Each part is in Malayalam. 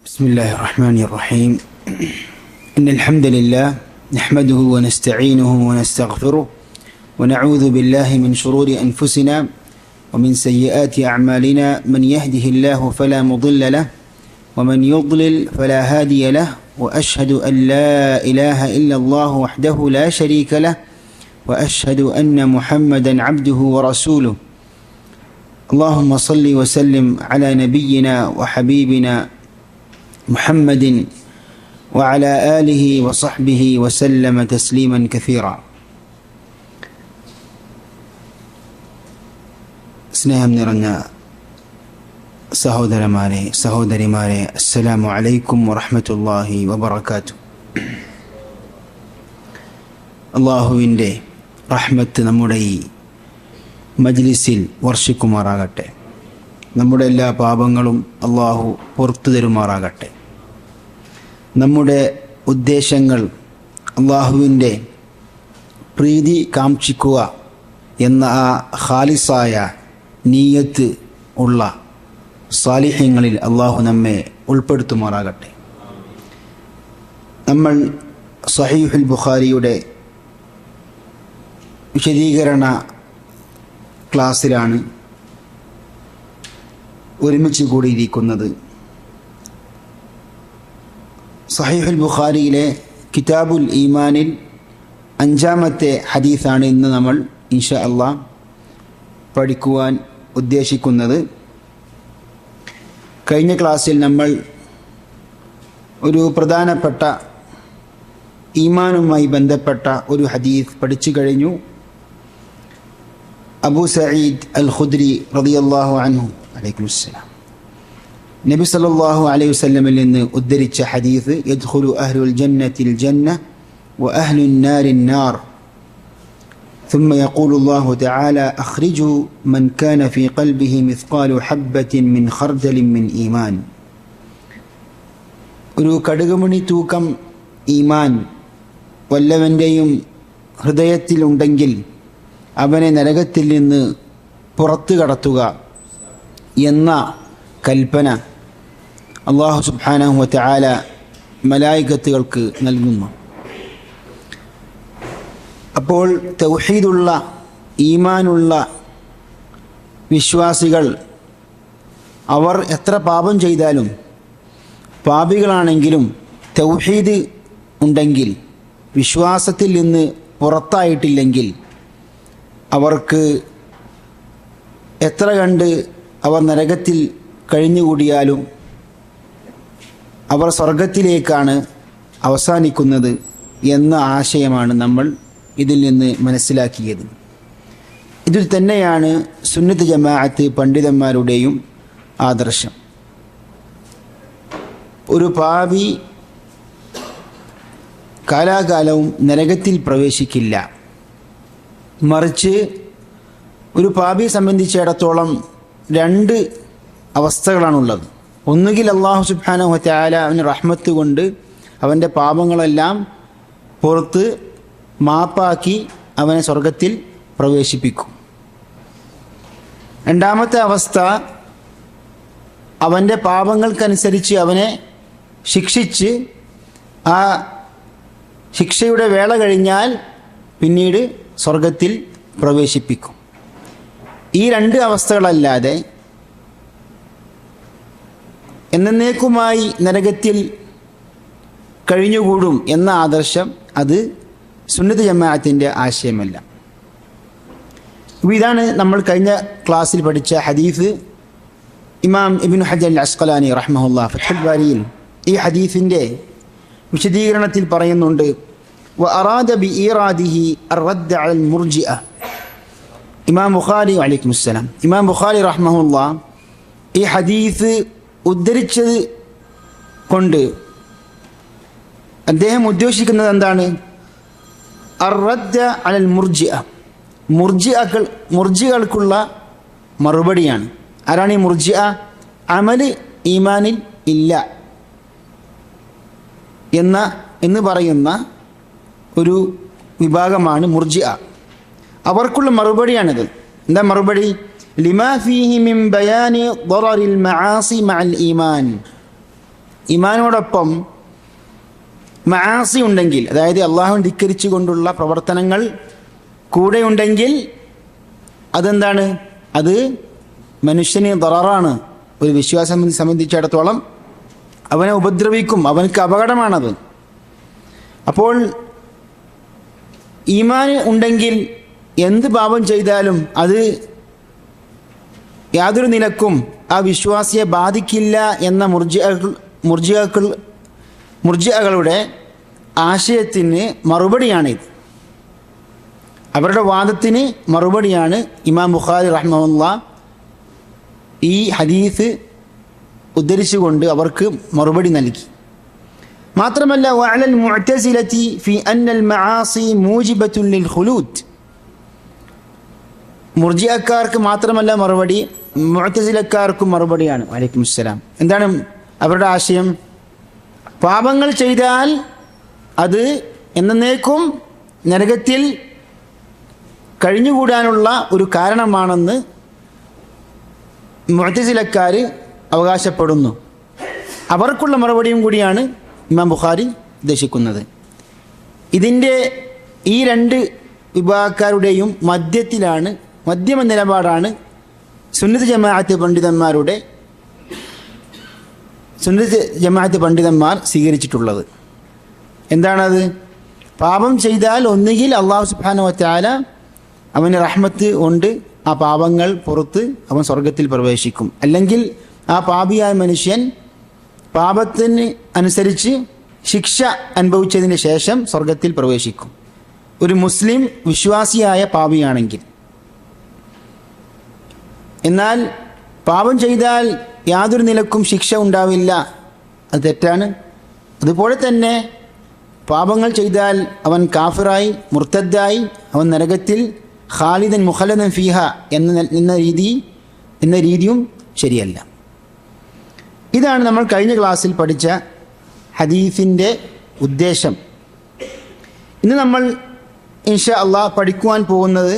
بسم الله الرحمن الرحيم. إن الحمد لله نحمده ونستعينه ونستغفره ونعوذ بالله من شرور أنفسنا ومن سيئات أعمالنا. من يهده الله فلا مضل له ومن يضلل فلا هادي له. وأشهد أن لا إله إلا الله وحده لا شريك له وأشهد أن محمدا عبده ورسوله. اللهم صل وسلم على نبينا وحبيبنا محمد وعلى آله وصحبه وسلم تسليما كثيرا. സ്നേഹം നിറഞ്ഞ സഹോദരന്മാരെ സഹോദരിമാരെ, അസ്സലാമു അലൈക്കും വറഹ്മത്തുള്ളാഹി വബറകാതുഹു. അല്ലാഹുവിൻ്റെ റഹ്മത്ത് നമ്മുടെ ഈ മജ്ലിസിൽ വർഷിക്കുമാറാകട്ടെ. നമ്മുടെ എല്ലാ പാപങ്ങളും അല്ലാഹു പുറത്തു തരുമാറാകട്ടെ. നമ്മുടെ ഉദ്ദേശങ്ങൾ അല്ലാഹുവിൻ്റെ പ്രീതി കാംക്ഷിക്കുക എന്ന ആ ഖാലിസായ നീയത്ത് ഉള്ള സാലിഹ്യങ്ങളിൽ അല്ലാഹു നമ്മെ ഉൾപ്പെടുത്തുമാറാകട്ടെ. നമ്മൾ സഹീഹുൽ ബുഖാരിയുടെ വിശദീകരണ ക്ലാസ്സിലാണ് ഒരുമിച്ച് കൂടിയിരിക്കുന്നത്. സഹീഹുൽ ബുഖാരിയിലെ കിതാബുൽ ഈമാനിൽ 5-ാമത്തെ ഹദീസാണ് ഇന്ന് നമ്മൾ ഇൻഷാ അല്ലാഹ് പഠിക്കുവാൻ ഉദ്ദേശിക്കുന്നത്. കഴിഞ്ഞ ക്ലാസ്സിൽ നമ്മൾ ഒരു പ്രധാനപ്പെട്ട ഈമാനുമായി ബന്ധപ്പെട്ട ഒരു ഹദീസ് പഠിച്ചു കഴിഞ്ഞു. അബൂ സഈദ് അൽ ഖുദ്രി റളിയല്ലാഹു അൻഹു അലൈഹിസ്സലാം നബി സല്ലല്ലാഹു അലൈഹി വസല്ലമിൽ നിന്ന് ഉദ്ധരിച്ച ഹദീസ്, യദ്ഖുലു അഹ്ലുൽ ജന്നത്തിൽ ജന്ന വ അഹ്ലുൻ നാരിൻ നാർ ثم يقول الله تعالى أخرجوا من كان في قلبه مثقال حبة من خردل من إيمان. ഒരു കടുകുമണി തൂക്കം ഈമാൻ വല്ലവൻ്റെയും ഹൃദയത്തിലുണ്ടെങ്കിൽ അവനെ നരകത്തിൽ നിന്ന് പുറത്തു കടത്തുക എന്ന കൽപ്പന അല്ലാഹു സുബ്ഹാനഹു വ തആല മലായികത്തുകൾക്ക് നൽകുന്നു. അപ്പോൾ തൗഹീദുള്ള ഈമാനുള്ള വിശ്വാസികൾ അവർ എത്ര പാപം ചെയ്താലും, പാപികളാണെങ്കിലും തൗഹീദ് ഉണ്ടെങ്കിൽ, വിശ്വാസത്തിൽ നിന്ന് പുറത്തായിട്ടില്ലെങ്കിൽ, അവർക്ക് എത്ര കണ്ട് അവർ നരകത്തിൽ കഴിഞ്ഞുകൂടിയാലും അവർ സ്വർഗത്തിലേക്കാണ് അവസാനിക്കുന്നത് എന്ന ആശയമാണ് നമ്മൾ ഇതിൽ നിന്ന് മനസ്സിലാക്കിയത്. ഇതിൽ തന്നെയാണ് സുന്നത്ത് ജമാഅത്ത് പണ്ഡിതന്മാരുടെയും ആദർശം. ഒരു പാപി കാലാകാലവും നരകത്തിൽ പ്രവേശിക്കില്ല. മറിച്ച് ഒരു പാപിയെ സംബന്ധിച്ചിടത്തോളം 2 അവസ്ഥകളാണുള്ളത്. ഒന്നുകിൽ അല്ലാഹു സുബ്ഹാനഹു വ തആല അവന് റഹ്മത്ത് കൊണ്ട് അവൻ്റെ പാപങ്ങളെല്ലാം പുറത്ത് മാപ്പാക്കി അവനെ സ്വർഗത്തിൽ പ്രവേശിപ്പിക്കും. 2-ാമത്തെ അവസ്ഥ, അവൻ്റെ പാപങ്ങൾക്കനുസരിച്ച് അവനെ ശിക്ഷിച്ച് ആ ശിക്ഷയുടെ വേള കഴിഞ്ഞാൽ പിന്നീട് സ്വർഗത്തിൽ പ്രവേശിപ്പിക്കും. ഈ 2 അവസ്ഥകളല്ലാതെ എന്നേക്കുമായി നരകത്തിൽ കഴിഞ്ഞുകൂടും എന്ന ആദർശം അത് സുന്നത്ത് ജമാഅത്തിൻ്റെ ആശയമല്ല. ഇതാണ് നമ്മൾ കഴിഞ്ഞ ക്ലാസ്സിൽ പഠിച്ച ഹദീസ്. ഇമാം ഇബ്നു ഹജർ അൽ അസ്ഖലാനി റഹ്മഹുല്ലാഹ് ഫത്ഹുൽ ബാരിയിൽ ഈ ഹദീസിൻ്റെ വിശദീകരണത്തിൽ പറയുന്നുണ്ട്, വഅറാദ ബിഇറാദിഹി അർറദ്ദ അലൽ മുർജിഅ. ഇമാം ബുഖാരി അലൈഹിസ്സലാം ഇമാം ബുഖാരി റഹ്മഹുല്ലാഹ് ഈ ഹദീസ് ഉദ്ധരിച്ചത് കൊണ്ട് അദ്ദേഹം ഉദ്ദേശിക്കുന്നത് എന്താണ്? അർറദ്ദ അലൽ മുർജിഅ, മുർജികൾക്കുള്ള മറുപടിയാണ്. ആരാണ് ഈ മുർജിഅ? അമല് ഈമാനിൽ ഇല്ല എന്ന് പറയുന്ന ഒരു വിഭാഗമാണ് മുർജിഅ. അവർക്കുള്ള മറുപടിയാണിത്. എന്താ മറുപടി? ലിമാ ഫീഹി മിൻ ബയാനി ളററിൽ മആസി മഅൽ ഈമാൻ. ഈമാനോടൊപ്പം മആസി ഉണ്ടെങ്കിൽ, അതായത് അള്ളാഹുവിനെ ധിക്കരിച്ചു കൊണ്ടുള്ള പ്രവർത്തനങ്ങൾ കൂടെ ഉണ്ടെങ്കിൽ അതെന്താണ്? അത് മനുഷ്യന് ദററാണ്. ഒരു വിശ്വാസം സംബന്ധിച്ചിടത്തോളം അവനെ ഉപദ്രവിക്കും, അവനക്ക് അപകടമാണത്. അപ്പോൾ ഈമാൻ ഉണ്ടെങ്കിൽ എന്ത് പാപം ചെയ്താലും അത് യാതൊരു നിലക്കും ആ വിശ്വാസിയെ ബാധിക്കില്ല എന്ന മുർജിഅകളുടെ ആശയത്തിന് മറുപടിയാണിത്. അവരുടെ വാദത്തിന് മറുപടിയാണ് ഇമാം ബുഖാരി റഹ്മഹുല്ലാഹ് ഈ ഹദീസ് ഉദ്ധരിച്ചുകൊണ്ട് അവർക്ക് മറുപടി നൽകി. മാത്രമല്ല വഅലൽ മുഅ്തസിലതി ഫി അന്നൽ മആസി മൂജിബത്തുൻ ലിൽ ഖുലൂദ്, മുർജിഅക്കാർക്ക് മാത്രമല്ല മറുപടി, മുഅ്തസിലക്കാർക്കും മറുപടിയാണ്. വഅലൈക്കും അസ്സലാം. എന്താണ് അവരുടെ ആശയം? പാപങ്ങൾ ചെയ്താൽ അത് എന്നേക്കും നരകത്തിൽ കഴിഞ്ഞുകൂടാനുള്ള ഒരു കാരണമാണെന്ന് മുഅ്തസിലക്കാർ അവകാശപ്പെടുന്നു. അവർക്കുള്ള മറുപടിയും കൂടിയാണ് ഇമാം ബുഖാരി ഉദ്ദേശിക്കുന്നത്. ഇതിൻ്റെ ഈ രണ്ട് വിഭാഗക്കാരുടെയും മധ്യത്തിലാണ്, മധ്യമ നിലപാടാണ് സുന്നത്ത് ജമാഅത്ത് പണ്ഡിതന്മാർ സ്വീകരിച്ചിട്ടുള്ളത്. എന്താണത്? പാപം ചെയ്താൽ ഒന്നുകിൽ അല്ലാഹു സുബ്ഹാനഹു വ തആല അവന് റഹ്മത്ത് കൊണ്ട് ആ പാപങ്ങൾ പുറത്ത് അവൻ സ്വർഗത്തിൽ പ്രവേശിക്കും, അല്ലെങ്കിൽ ആ പാപിയായ മനുഷ്യൻ പാപത്തിന് അനുസരിച്ച് ശിക്ഷ അനുഭവിച്ചതിന് ശേഷം സ്വർഗത്തിൽ പ്രവേശിക്കും, ഒരു മുസ്ലിം വിശ്വാസിയായ പാപിയാണെങ്കിൽ. എന്നാൽ പാപം ചെയ്താൽ യാതൊരു നിലക്കും ശിക്ഷ ഉണ്ടാവില്ല, അത് തെറ്റാണ്. അതുപോലെ തന്നെ പാപങ്ങൾ ചെയ്താൽ അവൻ കാഫിറായി മുർത്തദ്ദായി അവൻ നരകത്തിൽ ഖാലിദൻ മുഖല്ലദൻ ഫീഹ എന്ന രീതിയും ശരിയല്ല. ഇതാണ് നമ്മൾ കഴിഞ്ഞ ക്ലാസ്സിൽ പഠിച്ച ഹദീസിൻ്റെ ഉദ്ദേശം. ഇന്ന് നമ്മൾ ഇൻഷാ അല്ലാഹ് പഠിക്കുവാൻ പോകുന്നത്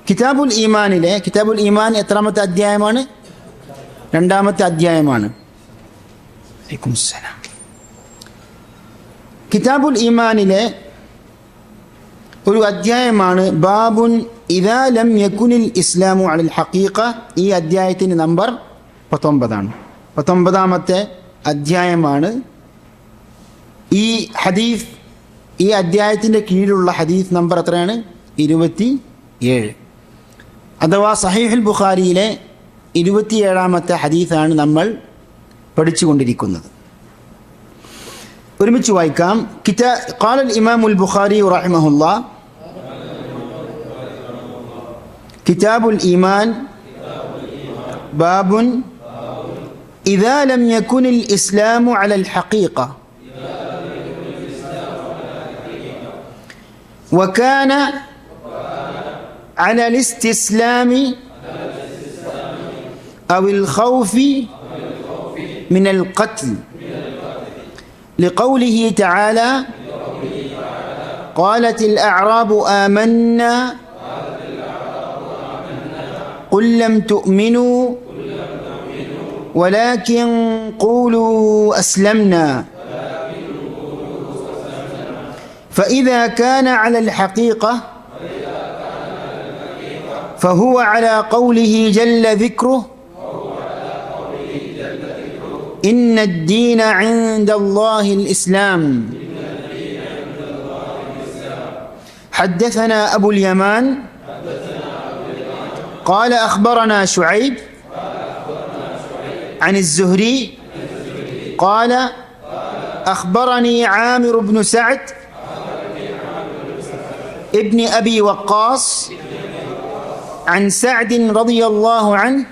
കിതാബുൽ ഈമാൻ എത്രാമത്തെ അധ്യായമാണ്? 2-ാമത്തെ അധ്യായമാണ്. കിതാബുൽ ഈമാനിലെ ഒരു അധ്യായമാണ് ബാബുൻ ഇദാ ലം യകുനിൽ ഇസ്ലാമു അലൽ ഹഖീഖ. ഈ അധ്യായത്തിൻ്റെ നമ്പർ 19 19-ാമത്തെ അധ്യായമാണ്. ഈ ഹദീസ്, ഈ അധ്യായത്തിൻ്റെ കീഴിലുള്ള ഹദീസ് നമ്പർ എത്രയാണ്? 27. അഥവാ സഹീഹുൽ ബുഖാരിയിലെ 27-ാമത്തെ ഹദീസാണ് നമ്മൾ പഠിച്ചുകൊണ്ടിരിക്കുന്നത്. ഒരുമിച്ച് വായിക്കാം. ഖാലൽ ഇമാമുൽ ബുഖാരി റഹിമഹുല്ലാഹ് കിതാബുൽ ഈമാൻ ബാബുൻ ഇദാ ലം യകുനിൽ ഇസ്ലാമു അലൽ ഹഖീഖ വകാന അലൽ ഇസ്തിസ്ലാമി അവൽ ഖൗഫി മിനൽ ഖത്ൽ لقوله تعالى قالت الأعراب آمنا قل لم تؤمنوا ولكن قولوا أسلمنا فإذا كان على الحقيقة فهو على قوله جل ذكره إن الدين عند الله الإسلام. حدثنا أبو اليمان قال أخبرنا شعيب عن الزهري قال أخبرني عامر بن سعد ابن أبي وقاص عن سعد رضي الله عنه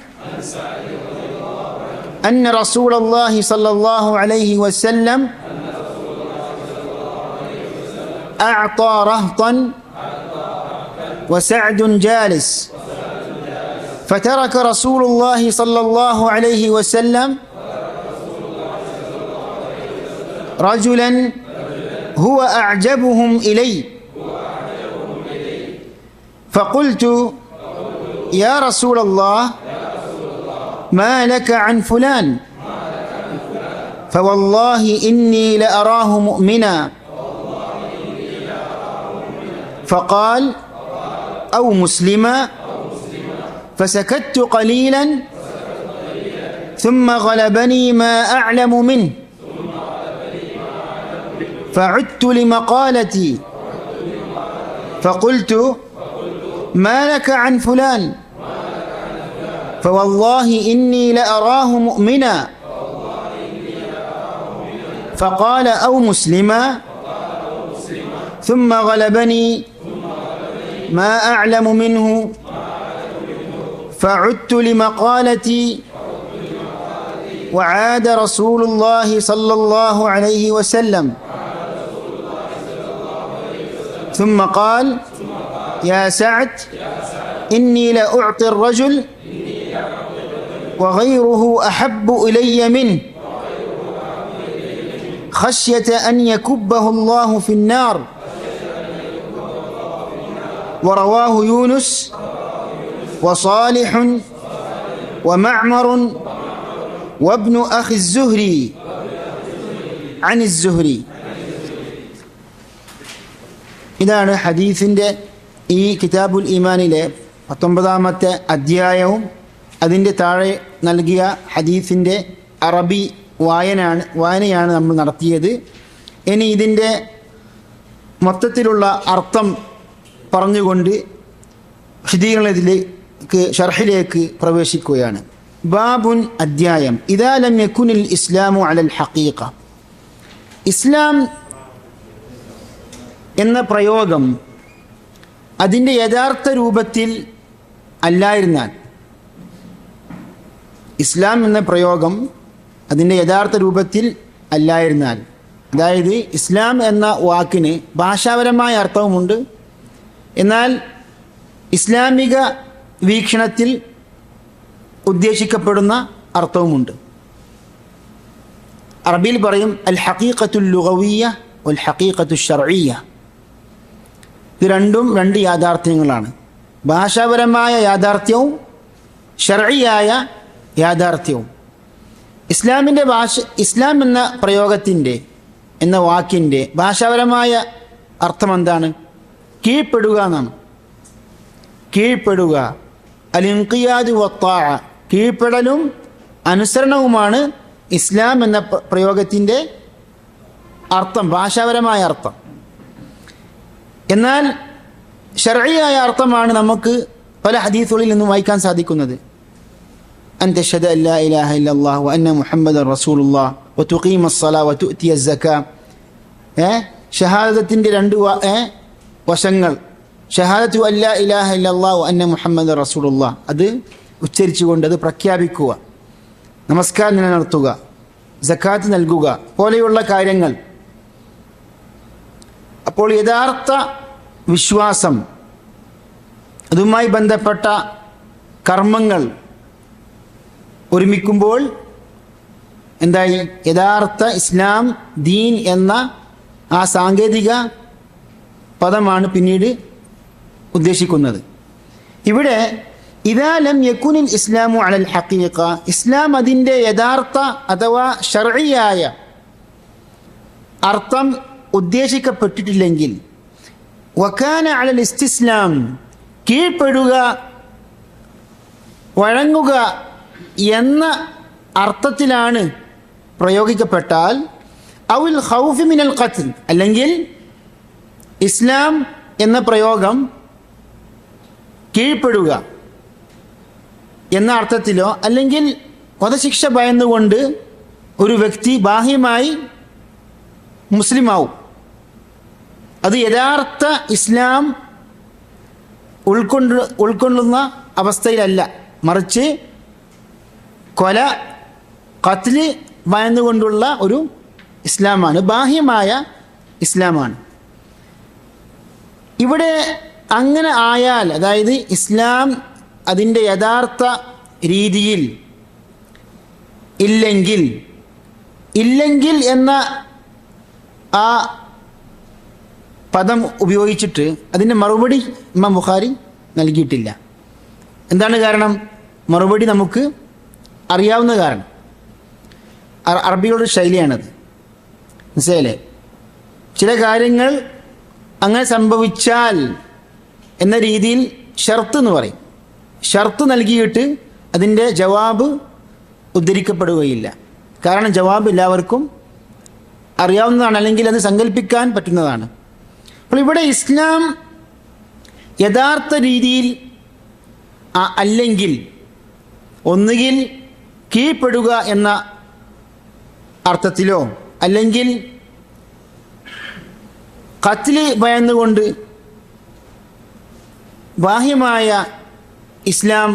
أن رسول الله صلى الله عليه وسلم أعطى رهطا وسعد جالس فترك رسول الله صلى الله عليه وسلم رجلا هو أعجبهم إلي فقلت يا رسول الله ما لك عن فلان فوالله إني لأراه مؤمنا فقال أو مسلما فسكت قليلا ثم غلبني ما أعلم منه فعدت لمقالتي فقلت ما لك عن فلان فوالله إني لأراه مؤمنا فقال أو مسلما ثم غلبني ما أعلم منه فعدت لمقالتي وعاد رسول الله صلى الله عليه وسلم ثم قال يا سعد إني لأعطي الرجل وغيره أحب إلي منه خشية أن يكبه الله في النار ورواه يونس وصالح ومعمر وابن أخي الزهري عن الزهري. ഇതാണ് ഹദീസിൻ്റെ ഈ കിതാബുൽ ഈമാനിലെ 19-ാമത്തെ അധ്യായവും അതിൻ്റെ താഴെ നൽകിയ ഹദീസിൻ്റെ അറബി വായനയാണ് നമ്മൾ നടത്തിയത്. ഇനി ഇതിൻ്റെ മൊത്തത്തിലുള്ള അർത്ഥം പറഞ്ഞുകൊണ്ട് വിശദീകരണത്തിലേക്ക് ഷർഹിലേക്ക് പ്രവേശിക്കുകയാണ്. ബാബുൻ അധ്യായം ഇദാ ലം യകുനിൽ ഇസ്ലാമു അലൽ ഹഖീഖ. ഇസ്ലാം എന്ന പ്രയോഗം അതിൻ്റെ യഥാർത്ഥ രൂപത്തിൽ അല്ലായിരുന്നാൽ, ഇസ്ലാം എന്ന പ്രയോഗം അതിൻ്റെ യഥാർത്ഥ രൂപത്തിൽ അല്ലായിരുന്നാൽ, അതായത് ഇസ്ലാം എന്ന വാക്കിന് ഭാഷാപരമായ അർത്ഥവുമുണ്ട്, എന്നാൽ ഇസ്ലാമിക വീക്ഷണത്തിൽ ഉദ്ദേശിക്കപ്പെടുന്ന അർത്ഥവുമുണ്ട്. അറബിയിൽ പറയും അൽ ഹഖീഖത്തുൽ ലുഗവിയ്യ വൽ ഹഖീഖത്തുൽ ശർഇയ്യ. ഇത് രണ്ടും രണ്ട് യാഥാർത്ഥ്യങ്ങളാണ്. ഭാഷാപരമായ യാഥാർത്ഥ്യവും ശർഇയായ യാഥാർത്ഥ്യവും. ഇസ്ലാം എന്ന പ്രയോഗത്തിൻ്റെ എന്ന വാക്കിൻ്റെ ഭാഷാപരമായ അർത്ഥം എന്താണ്? കീഴ്പ്പെടുക എന്നാണ്. കീഴ്പ്പെടുക, അൽ-ഇൻഖിയാദു വത്താഅ, കീഴ്പ്പെടലും അനുസരണവുമാണ് ഇസ്ലാം എന്ന പ്രയോഗത്തിൻ്റെ അർത്ഥം, ഭാഷാപരമായ അർത്ഥം. എന്നാൽ ശർഇയായ അർത്ഥമാണ് നമുക്ക് പല ഹദീസുകളിൽ നിന്നും വായിക്കാൻ സാധിക്കുന്നത്. അൻ തശ്ഹദ അൻ ലാ ഇലാഹ ഇല്ലല്ലാഹു വ അന്ന മുഹമ്മദൻ റസൂലുള്ളാഹ് വ തുഖീമസ് സ്വലാ വ തുഅതിയസ് സക്കാ. ഷഹാദത്തിൻ്റെ രണ്ട് വശങ്ങൾ. ഷഹാദത്തു അൻ ലാ ഇലാഹ ഇല്ലല്ലാഹു വ അന്ന മുഹമ്മദൻ റസൂലുള്ളാഹ്, അത് ഉച്ചരിച്ചുകൊണ്ട് അത് പ്രഖ്യാപിക്കുക, നമസ്കാരം നിലനിർത്തുക, സക്കാത്ത് നൽകുക പോലെയുള്ള കാര്യങ്ങൾ. അപ്പോൾ യഥാർത്ഥ വിശ്വാസം, അതുമായി ബന്ധപ്പെട്ട കർമ്മങ്ങൾ ഒരുമിക്കുമ്പോൾ എന്തായി? യഥാർത്ഥ ഇസ്ലാം ദീൻ എന്ന ആ സാങ്കേതിക പദമാണ് പിന്നീട് ഉദ്ദേശിക്കുന്നത്. ഇവിടെ ഇദാ ലം യകുനിൽ ഇസ്ലാമു അലൽ ഹഖീഖ, ഇസ്ലാം അതിൻ്റെ യഥാർത്ഥ അഥവാ ശർഇയായ അർത്ഥം ഉദ്ദേശിക്കപ്പെട്ടിട്ടില്ലെങ്കിൽ, വകാന അലൽ ഇസ്തിസ്ലാം, കീഴ്പ്പെടുക, വഴങ്ങുക എന്ന അർത്ഥത്തിലാണ് പ്രയോഗിക്കപ്പെട്ടാൽ, ഔൽ ഖൗഫ് മിനൽ ഖത്ൽ, അല്ലെങ്കിൽ ഇസ്ലാം എന്ന പ്രയോഗം കീഴ്പ്പെടുക എന്ന അർത്ഥത്തിലോ, അല്ലെങ്കിൽ വധശിക്ഷ ഭയന്നുകൊണ്ട് ഒരു വ്യക്തി ബാഹ്യമായി മുസ്ലിമാവും, അത് യഥാർത്ഥ ഇസ്ലാം ഉൾക്കൊള്ളുന്ന അവസ്ഥയിലല്ല, മറിച്ച് ഖത്ല് ഭയന്നുകൊണ്ടുള്ള ഒരു ഇസ്ലാമാണ്, ബാഹ്യമായ ഇസ്ലാമാണ്. ഇവിടെ അങ്ങനെ ആയാൽ, അതായത് ഇസ്ലാം അതിൻ്റെ യഥാർത്ഥ രീതിയിൽ ഇല്ലെങ്കിൽ എന്ന ആ പദം ഉപയോഗിച്ചിട്ട് അതിൻ്റെ മറുപടി ഇമാം ബുഖാരി നൽകിയിട്ടില്ല. എന്താണ് കാരണം? മറുപടി നമുക്ക് അറിയാവുന്ന കാരണം. അറബികളുടെ ശൈലിയാണത്. മനസ്സിലായില്ലേ? ചില കാര്യങ്ങൾ അങ്ങനെ സംഭവിച്ചാൽ എന്ന രീതിയിൽ ഷർത്ത് എന്ന് പറയും. ഷർത്ത് നൽകിയിട്ട് അതിൻ്റെ ജവാബ് ഉദ്ധരിക്കപ്പെടുകയില്ല. കാരണം ജവാബ് എല്ലാവർക്കും അറിയാവുന്നതാണ്, അല്ലെങ്കിൽ അത് സങ്കല്പിക്കാൻ പറ്റുന്നതാണ്. അപ്പോൾ ഇവിടെ ഇസ്ലാം യഥാർത്ഥ രീതിയിൽ അല്ലെങ്കിൽ ഒന്നുകിൽ കീഴ്പ്പെടുക എന്ന അർത്ഥത്തിലോ അല്ലെങ്കിൽ ഖത്ല് ഭയന്നുകൊണ്ട് ബാഹ്യമായ ഇസ്ലാം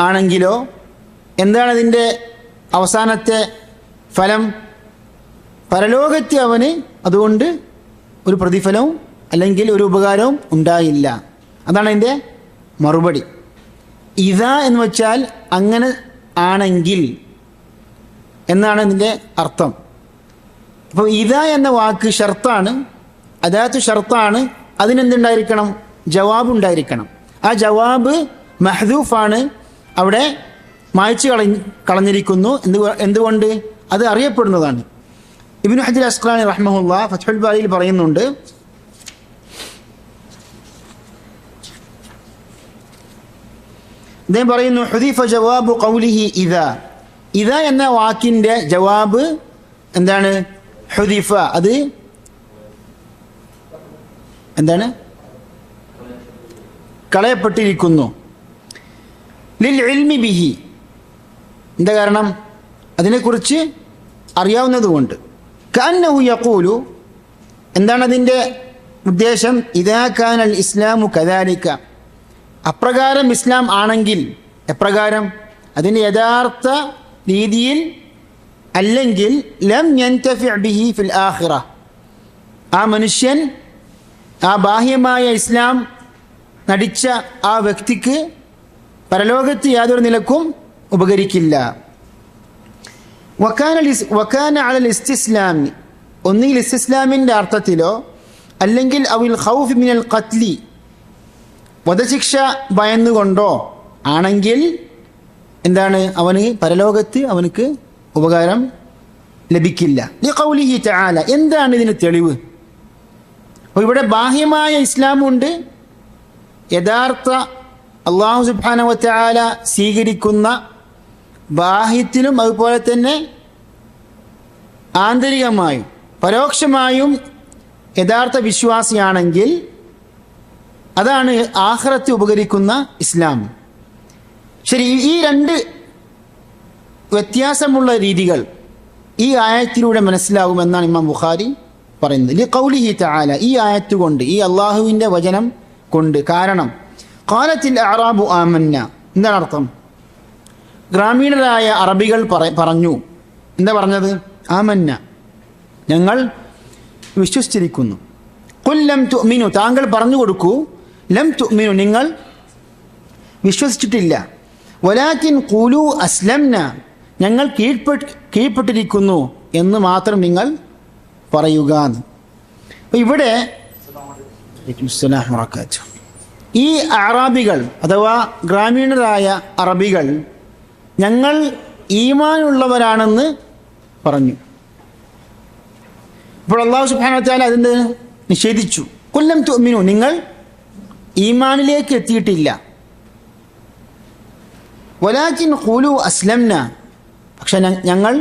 ആണെങ്കിലോ എന്താണ് അതിൻ്റെ അവസാനത്തെ ഫലം? പരലോകത്ത് അവന് അതുകൊണ്ട് ഒരു പ്രതിഫലവും അല്ലെങ്കിൽ ഒരു ഉപകാരവും ഉണ്ടായില്ല. അതാണ് അതിൻ്റെ മറുപടി. ഇതാ എന്ന് വെച്ചാൽ അങ്ങനെ ആണെങ്കിൽ എന്നാണ് ഇതിൻ്റെ അർത്ഥം. അപ്പോൾ ഇതാ എന്ന വാക്ക് ഷർത്താണ്, അദാത്ത് ഷർത്താണ്. അതിനെന്തുണ്ടായിരിക്കണം? ജവാബ് ഉണ്ടായിരിക്കണം. ആ ജവാബ് മഹ്ദൂഫാണ്, അവിടെ മായ്ച്ചു കളഞ്ഞിരിക്കുന്നു. എന്തുകൊണ്ട്? അത് അറിയപ്പെടുന്നതാണ്. ഇബ്നു ഹജർ അസ്ഖലാനി റഹ്മഹുല്ലാഹ് ഫത്ഹുൽ ബാരിയിൽ പറയുന്നുണ്ട്, അദ്ദേഹം പറയുന്നു ഹുദീഫ ജവാബു ഖൗലിഹി ഇദാ. ഇദാ എന്ന വാക്കിൻ്റെ ജവാബ് എന്താണ്? ഹുദീഫ. അത് എന്താണ്? കളയപ്പെട്ടിരിക്കുന്നു. ലിൽ ഇൽമി ബിഹി. എന്താ കാരണം? അതിനെക്കുറിച്ച് അറിയാവുന്നതുകൊണ്ട്. കഅന്നഹു യഖൂലു. എന്താണ് അതിൻ്റെ ഉദ്ദേശം? ഇദാ കാനൽ ഇസ്ലാമു കദാലിക. അപ്രകാരം ഇസ്ലാം ആണെങ്കിൽ. എപ്രകാരം? അതിൻ്റെ യഥാർത്ഥ രീതിയിൽ അല്ലെങ്കിൽ ലം യൻതഫിഅ ബിഹി ഫിൽ ആഖിറ. ആ മനുഷ്യൻ, ആ ബാഹ്യമായ ഇസ്ലാം നടിച്ച ആ വ്യക്തിക്ക് പരലോകത്ത് യാതൊരു നിലക്കും ഉപകരിക്കില്ല. വക്കാന അലൽ ഇസ്തിസ്ലാമി. ഒന്നുകിൽ ഇസ്തിസ്ലാമിൻ്റെ അർത്ഥത്തിലോ അല്ലെങ്കിൽ അവിൽ ഖൗഫ് മിനൽ ഖത്ലി, വധശിക്ഷ ഭയന്നുകൊണ്ടോ ആണെങ്കിൽ എന്താണ്? അവന് പരലോകത്ത് അവനക്ക് ഉപകാരം ലഭിക്കില്ല. ലിഖൗലിഹി തആല. എന്താണ് ഇതിന് തെളിവ്? അപ്പോൾ ഇവിടെ ബാഹ്യമായ ഇസ്ലാമുണ്ട്, യഥാർത്ഥ അല്ലാഹു സുബ്ഹാനഹു വ തആല സ്വീകരിക്കുന്ന ബാഹ്യത്തിലും അതുപോലെ തന്നെ ആന്തരികമായും പരോക്ഷമായും യഥാർത്ഥ വിശ്വാസിയാണെങ്കിൽ അതാണ് ആഖിറത്ത് ഉപകരിക്കുന്ന ഇസ്ലാം. ശരി, ഈ രണ്ട് വ്യത്യാസമുള്ള രീതികൾ ഈ ആയത്തിലൂടെ മനസ്സിലാവുമെന്നാണ് ഇമാം ബുഖാരി പറയുന്നത്. ലിഖൗലിഹി തആല. ഈ ആയത്ത് കൊണ്ട്, ഈ അള്ളാഹുവിൻ്റെ വചനം കൊണ്ട്. കാരണം ഖാലത്തിൽ അഅറാബു ആമന്ന. എന്താണ് അർത്ഥം? ഗ്രാമീണരായ അറബികൾ പറഞ്ഞു. എന്താ പറഞ്ഞത്? ആമന്ന, ഞങ്ങൾ വിശ്വസിച്ചിരിക്കുന്നു. ഖുൽ ലം തുഅ്മിനു. താങ്കൾ പറഞ്ഞു കൊടുക്കൂ, ലം തുഅ്മിനു, നിങ്ങൾ വിശ്വസിച്ചിട്ടില്ല. വലാകിൻ ഖൂലു അസ്ലംന, ഞങ്ങൾ കീഴ്പ്പെട്ടിരിക്കുന്നു എന്ന് മാത്രം നിങ്ങൾ പറയുക. ഇവിടെ ഈ അറാബികൾ അഥവാ ഗ്രാമീണരായ അറബികൾ ഞങ്ങൾ ഈമാനുള്ളവരാണെന്ന് പറഞ്ഞു. ഇപ്പോൾ അല്ലാഹു സുബ്ഹാനഹു വ തആല അതിന് നിഷേധിച്ചു. ഖുൽ ലം തുഅ്മിനു, നിങ്ങൾ ഈമാനിലേക്ക് എത്തിയിട്ടില്ല. വലാകിൻ ഖൂലു അസ്ലംന, പക്ഷെ ഞങ്ങൾ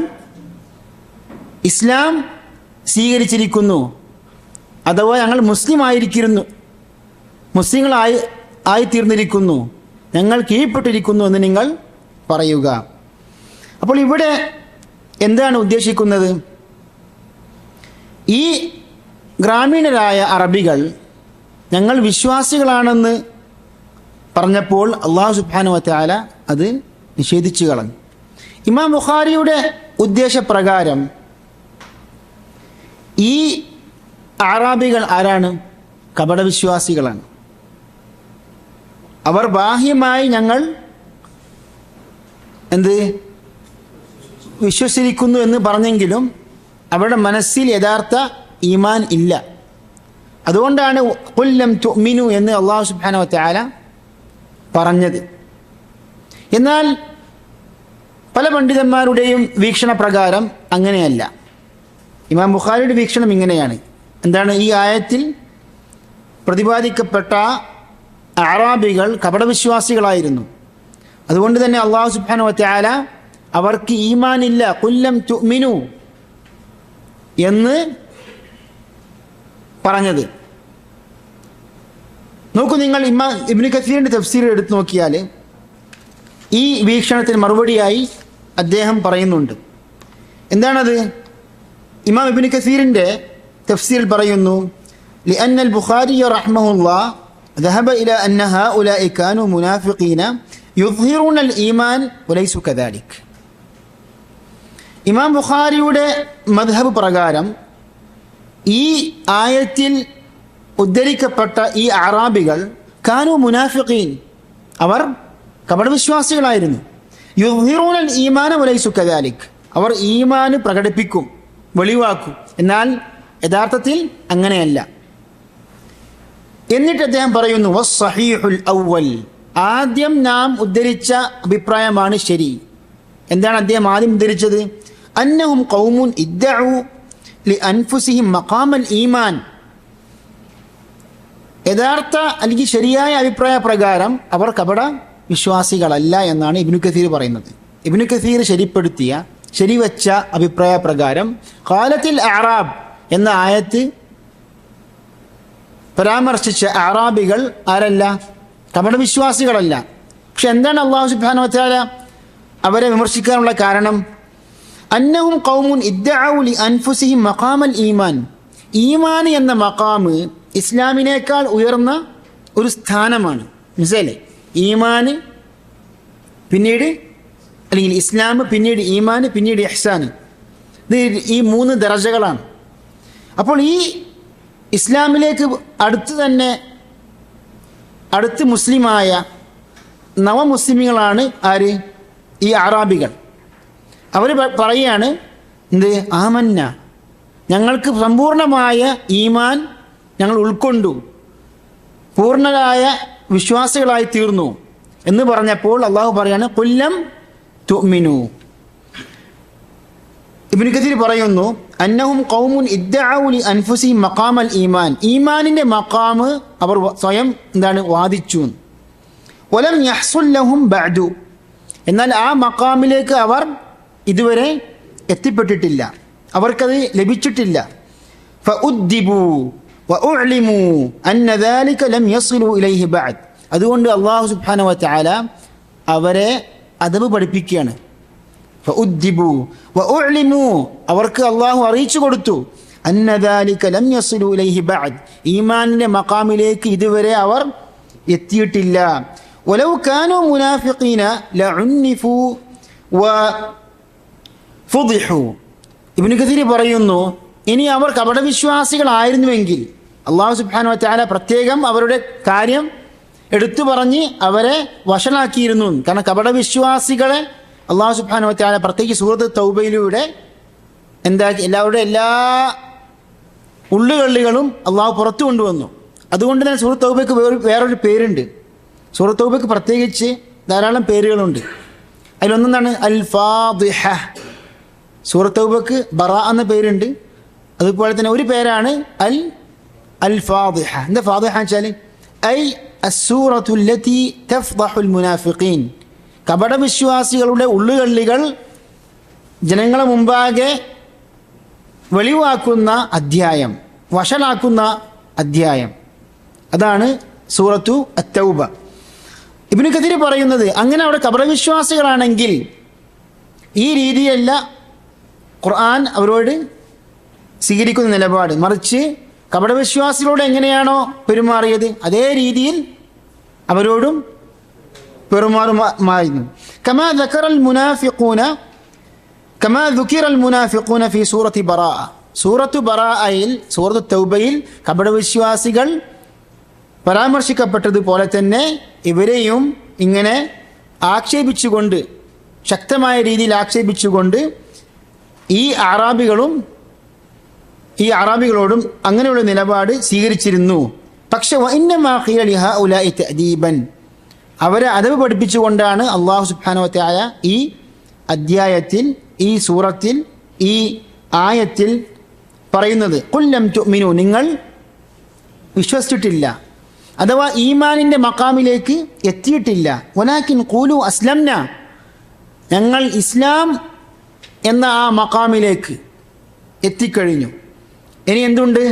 ഇസ്ലാം സ്വീകരിച്ചിരിക്കുന്നു, അഥവാ ഞങ്ങൾ മുസ്ലിങ്ങളായിത്തീർന്നിരിക്കുന്നു, ഞങ്ങൾ കീഴ്പ്പെട്ടിരിക്കുന്നു എന്ന് നിങ്ങൾ പറയുക. അപ്പോൾ ഇവിടെ എന്താണ് ഉദ്ദേശിക്കുന്നത്? ഈ ഗ്രാമീണരായ അറബികൾ ഞങ്ങൾ വിശ്വാസികളാണെന്ന് പറഞ്ഞപ്പോൾ അല്ലാഹു സുബ്ഹാനഹു വ തആല അത് നിഷേധിച്ചു കളഞ്ഞു. ഇമാം ബുഖാരിയുടെ ഉദ്ദേശപ്രകാരം ഈ അറാബികൾ ആരാണ്? കപടവിശ്വാസികളാണ്. അവർ ബാഹ്യമായി ഞങ്ങൾ വിശ്വസിക്കുന്നു എന്ന് പറഞ്ഞെങ്കിലും അവരുടെ മനസ്സിൽ യഥാർത്ഥ ഈമാൻ ഇല്ല. അതുകൊണ്ടാണ് ഖുൽ ലം തുഅ്മിനു എന്ന് അല്ലാഹു സുബ്ഹാനഹു വ തആല പറഞ്ഞത്. എന്നാൽ പല പണ്ഡിതന്മാരുടെയും വീക്ഷണപ്രകാരം അങ്ങനെയല്ല. ഇമാം ബുഖാരിയുടെ വീക്ഷണം ഇങ്ങനെയാണ്. എന്താണ്? ഈ ആയത്തിൽ പ്രതിപാദിക്കപ്പെട്ട അറാബികൾ കപടവിശ്വാസികളായിരുന്നു. അതുകൊണ്ട് തന്നെ അല്ലാഹു സുബ്ഹാനഹു വ തആല അവർക്ക് ഈമാനില്ല, ഖുല്ലം തുഅ്മിനു എന്ന് പറഞ്ഞത്. നോക്കൂ, നിങ്ങൾ ഇമാം ഇബ്നു കസീറിന്റെ തഫ്സീർ എടുത്തു നോക്കിയാൽ ഈ വീക്ഷണത്തിന് മറുപടിയായി അദ്ദേഹം പറയുന്നുണ്ട്. എന്താണത്? ഇമാം ഇബ്നു കസീറിന്റെ തഫ്സീറിൽ പറയുന്നു, لأن البخاري رحمه الله ذهب إلى أن هؤلاء كانوا منافقين يظهرون الإيمان وليسوا كذلك. ഇമാം ബുഖാരിയുടെ മദ്ഹബ് പ്രകാരം ഈ ആയത്തിൽ ഉദ്ധരിക്കപ്പെട്ട ഈ അറാബികൾ കാനു മുനാഫിഖീൻ, അവർ കപടവിശ്വാസികളായിരുന്നു. യുദ്ഹിറൂനൽ ഈമാന വലൈസു കദാലിക്, അവർ ഈമാൻ പ്രകടിപ്പിക്കും, വെളിവാക്കും, എന്നാൽ യഥാർത്ഥത്തിൽ അങ്ങനെയല്ല. എന്നിട്ട് അദ്ദേഹം പറയുന്നു, വസ്സഹീഹുൽ അവ്വൽ, ആദ്യം നാം ഉദ്ധരിച്ച അഭിപ്രായമാണ് ശരി. എന്താണ് അദ്ദേഹം ആദ്യം ഉദ്ധരിച്ചത്? അന്നഹും ഖൗമുൻ ഇദ്ദഉ ലിഅൻഫുസിഹിം മഖാമൽ ഈമാൻ. യഥാർത്ഥ അല്ലെങ്കിൽ ശരിയായ അഭിപ്രായ പ്രകാരം അവർ കപട വിശ്വാസികളല്ല എന്നാണ് ഇബ്നു കസീർ പറയുന്നത്. ഇബ്നു കസീർ ശരിവെച്ച അഭിപ്രായ പ്രകാരം ഖാലത്തിൽ അഅറാബ് എന്ന ആയത്ത് പരാമർശിച്ച അറാബികൾ ആരല്ല? കപടവിശ്വാസികളല്ല. പക്ഷെ എന്താണ് അല്ലാഹു സുബ്ഹാനഹു വ തആല അവരെ വിമർശിക്കാനുള്ള കാരണം? അന്നഹും ഖൗമുൻ ഇദ്ദഉ ലിഅൻഫുസിഹിം മഖാമൽ ഈമാൻ. ഈമാൻ എന്ന മഖാമ് ഇസ്ലാമിനേക്കാൾ ഉയർന്ന ഒരു സ്ഥാനമാണ്. മനസ്സിലായില്ലേ? ഈമാന് പിന്നീട്, അല്ലെങ്കിൽ ഇസ്ലാം പിന്നീട് ഈമാൻ പിന്നീട് ഇഹ്സാൻ, ഇത് ഈ 3 ദറജകളാണ്. അപ്പോൾ ഈ ഇസ്ലാമിലേക്ക് അടുത്ത് മുസ്ലിമായ നവമുസ്ലിമുകളാണ് ആര്? ഈ അറാബികൾ. അവർ പറയുകയാണ്, എന്ത്? ആമന്ന, ഞങ്ങൾക്ക് സമ്പൂർണമായ ഈമാൻ ഞങ്ങൾ ഉൾക്കൊണ്ടു, പൂർണ്ണരായ വിശ്വാസികളായി തീർന്നു എന്ന് പറഞ്ഞപ്പോൾ അള്ളാഹു പറയാണ്, ഖുല്ലം തുഅ്മിനു. ഇബ്നു കസീർ പറയുന്നു, അന്നഹും ഖൗമുൻ ഇദ്ദഉ ലിഅൻഫുസിഹിം മഖാമൽ ഈമാൻ, ഈമാനിന്റെ മഖാമ് അവർ സ്വയം എന്താണ് വാദിച്ചു. വലം യഹ്സുൽ ലഹും ബഅദു, എന്നാൽ ആ മഖാമിലേക്ക് അവർ ഇതുവരെ എത്തിപ്പെട്ടിട്ടില്ല, അവർക്കത് ലഭിച്ചിട്ടില്ല. ഫഉദ്ദിബു വഉഅ്ലിമു അന്ന ദാലിക ലം യസിലു ഇലൈഹി ബഅദ്, അതുകൊണ്ട് അല്ലാഹു സുബ്ഹാനഹു വ തആല അവരെ അദബ് പഠിപ്പിക്കുകയാണ്. ഫഉദ്ദിബു വഉഅ്ലിമു, അവർക്ക് അല്ലാഹു അറിയിച്ചു കൊടുത്തു, അന്ന ദാലിക ലം യസിലു ഇലൈഹി ബഅദ്, ഈമാനിന്റെ മഖാമിലേക്ക് ഇതുവരെ അവർ എത്തിയിട്ടില്ല. വലൗ കാനൂ മുനാഫിഖീന ലഉന്നിഫു വഫുദിഹു. ഇബ്നു കസീർ പറയുന്നു, ഇനി അവർ കപടവിശ്വാസികളായിരുന്നുവെങ്കിൽ അല്ലാഹു സുബ്ഹാനഹു വ തആല പ്രത്യേകം അവരുടെ കാര്യം എടുത്തു പറഞ്ഞ് അവരെ വഷളാക്കിയിരുന്നു. കാരണം കപടവിശ്വാസികളെ അല്ലാഹു സുബ്ഹാനഹു വ തആല പ്രത്യേകിച്ച് സൂറത്ത് തൗബയിലൂടെ എന്താക്കി? എല്ലാവരുടെ എല്ലാ ഉള്ളുകള്ളികളും അള്ളാഹു പുറത്തു കൊണ്ടുവന്നു. അതുകൊണ്ട് തന്നെ സൂറത്ത് തൗബയ്ക്ക് വേറൊരു പേരുണ്ട്. സൂറത്ത് തൗബയ്ക്ക് പ്രത്യേകിച്ച് ധാരാളം പേരുകളുണ്ട്. അതിലൊന്നാണ് അൽ ഫാദിഹ. സൂറത്ത് തൗബയ്ക്ക് ബറ എന്ന പേരുണ്ട്. അതുപോലെ തന്നെ ഒരു പേരാണ് അൽ ഫാദിഹ. എന്താ ഫാദിഹ വെച്ചാൽ ഐ അസ്സൂറത്തു അല്ലതി തഫ്ദഹുൽ മുനാഫിഖീൻ, കപടവിശ്വാസികളുടെ ഉള്ളുകള്ളികൾ ജനങ്ങളെ മുമ്പാകെ വെളിവാക്കുന്ന അധ്യായം, വഷളാക്കുന്ന അധ്യായം, അതാണ് സൂറത്തു അത്തൗബ. ഇബ്നു കസീർ പറയുന്നത്, അങ്ങനെ അവിടെ കപടവിശ്വാസികളാണെങ്കിൽ ഈ രീതിയല്ല ഖുർആൻ അവരോട് സ്വീകരിക്കുന്ന നിലപാട്. മറിച്ച് കപടവിശ്വാസികളോട് എങ്ങനെയാണോ പെരുമാറിയത് അതേ രീതിയിൽ അവരോടും പെരുമാറുമായിരുന്നു. കമാ ദുകിറൽ മുനാഫിഖൂന ഫീ സൂറത്തി ബറാഅ, സൂറത്തു ബറാഅയിൽ, സൂറത്തു തൗബയിൽ കപടവിശ്വാസികൾ പരാമർശിക്കപ്പെട്ടതുപോലെ തന്നെ ഇവരെയും ഇങ്ങനെ ആക്ഷേപിച്ചുകൊണ്ട്, ശക്തമായ രീതിയിൽ ആക്ഷേപിച്ചുകൊണ്ട് ഈ അറാബികളോടും അങ്ങനെയുള്ള നിലപാട് സ്വീകരിച്ചിരുന്നു. പക്ഷെ വഇന്നമാ ഖീല ലിഹഉലാഇ തഅദീബൻ, അവരെ അദബ് പഠിപ്പിച്ചുകൊണ്ടാണ് അല്ലാഹു സുബ്ഹാനഹു വ തആല ഈ അധ്യായത്തിൽ, ഈ സൂറത്തിൽ, ഈ ആയത്തിൽ പറയുന്നത് ഖുൽ ലം തുഅ്മിനു, നിങ്ങൾ വിശ്വസിച്ചിട്ടില്ല അഥവാ ഈമാനിൻ്റെ മഖാമിലേക്ക് എത്തിയിട്ടില്ല. വലാകിൻ ഖൂലു അസ്ലംന, ഞങ്ങൾ ഇസ്ലാം എന്ന ആ മഖാമിലേക്ക് എത്തിക്കഴിഞ്ഞു. ഇനി എന്തുണ്ട്?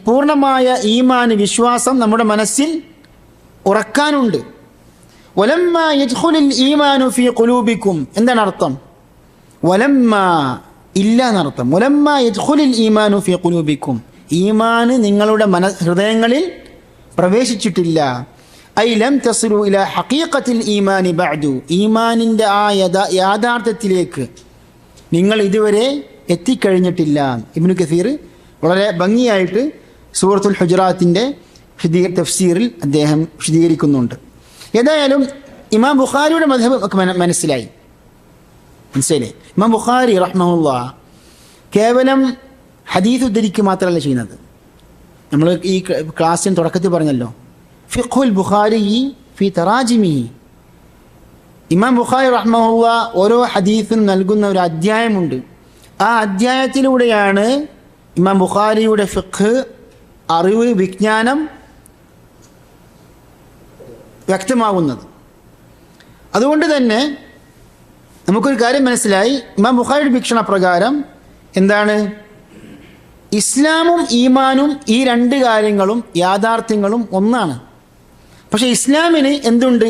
പൂർണ്ണമായ ഈമാൻ, വിശ്വാസം നമ്മുടെ മനസ്സിൽ ഉറക്കാനുണ്ട്. വലമ്മ യദ്ഖുലുൽ ഈമാനു ഫീ ഖുലൂബിക്കും, എന്താണ് അർത്ഥം? വലമ്മ ഇല്ല എന്നർത്ഥം. വലമ്മ യദ്ഖുലുൽ ഈമാനു ഫീ ഖുലൂബിക്കും, ഈമാന് നിങ്ങളുടെ ഹൃദയങ്ങളിൽ പ്രവേശിച്ചിട്ടില്ല. ഐ ലം തസ്ലു ഇലാ ഹഖീഖത്തിൽ ഈമാനി ബഅദു, ഈമാനിൻ്റെ ആ യാഥാർത്ഥ്യത്തിലേക്ക് നിങ്ങൾ ഇതുവരെ എത്തിക്കഴിഞ്ഞിട്ടില്ല. ഇബ്നു കസീർ വളരെ ഭംഗിയായിട്ട് സൂറത്തുൽ ഹുജറാത്തിൻ്റെ തഫ്സീറിൽ അദ്ദേഹം വിശദീകരിക്കുന്നുണ്ട്. ഏതായാലും ഇമാം ബുഖാരിയുടെ മദ്ഹബ് നമുക്ക് മനസ്സിലായി. ഇമാം ബുഖാരി റഹ്മഹുല്ലാഹ് കേവലം ഹദീസ് ഉദ്ധരിക്കുക മാത്രമല്ല ചെയ്യുന്നത്. നമ്മൾ ഈ ക്ലാസ്സിന് തുടക്കത്തിൽ പറഞ്ഞല്ലോ, ഫിഖ്ഹുൽ ബുഖാരി ഫി തറാജിമിഹി. ഇമാം ബുഖാരി റഹ്മഹുല്ലാഹ് ഓരോ ഹദീസിനും നൽകുന്ന ഒരു അധ്യായമുണ്ട്. ആ അധ്യായത്തിലൂടെയാണ് ഇമാം ബുഖാരിയുടെ ഫിഖ്, അറിവ്, വിജ്ഞാനം വ്യക്തമാകുന്നത്. അതുകൊണ്ട് തന്നെ നമുക്കൊരു കാര്യം മനസ്സിലായി. ഇമാം ബുഖാരിയുടെ വീക്ഷണപ്രകാരം എന്താണ്? ഇസ്ലാമും ഈമാനും, ഈ രണ്ട് കാര്യങ്ങളും യാഥാർത്ഥ്യങ്ങളും ഒന്നാണ്. പക്ഷെ ഇസ്ലാമിന് എന്തുണ്ട്?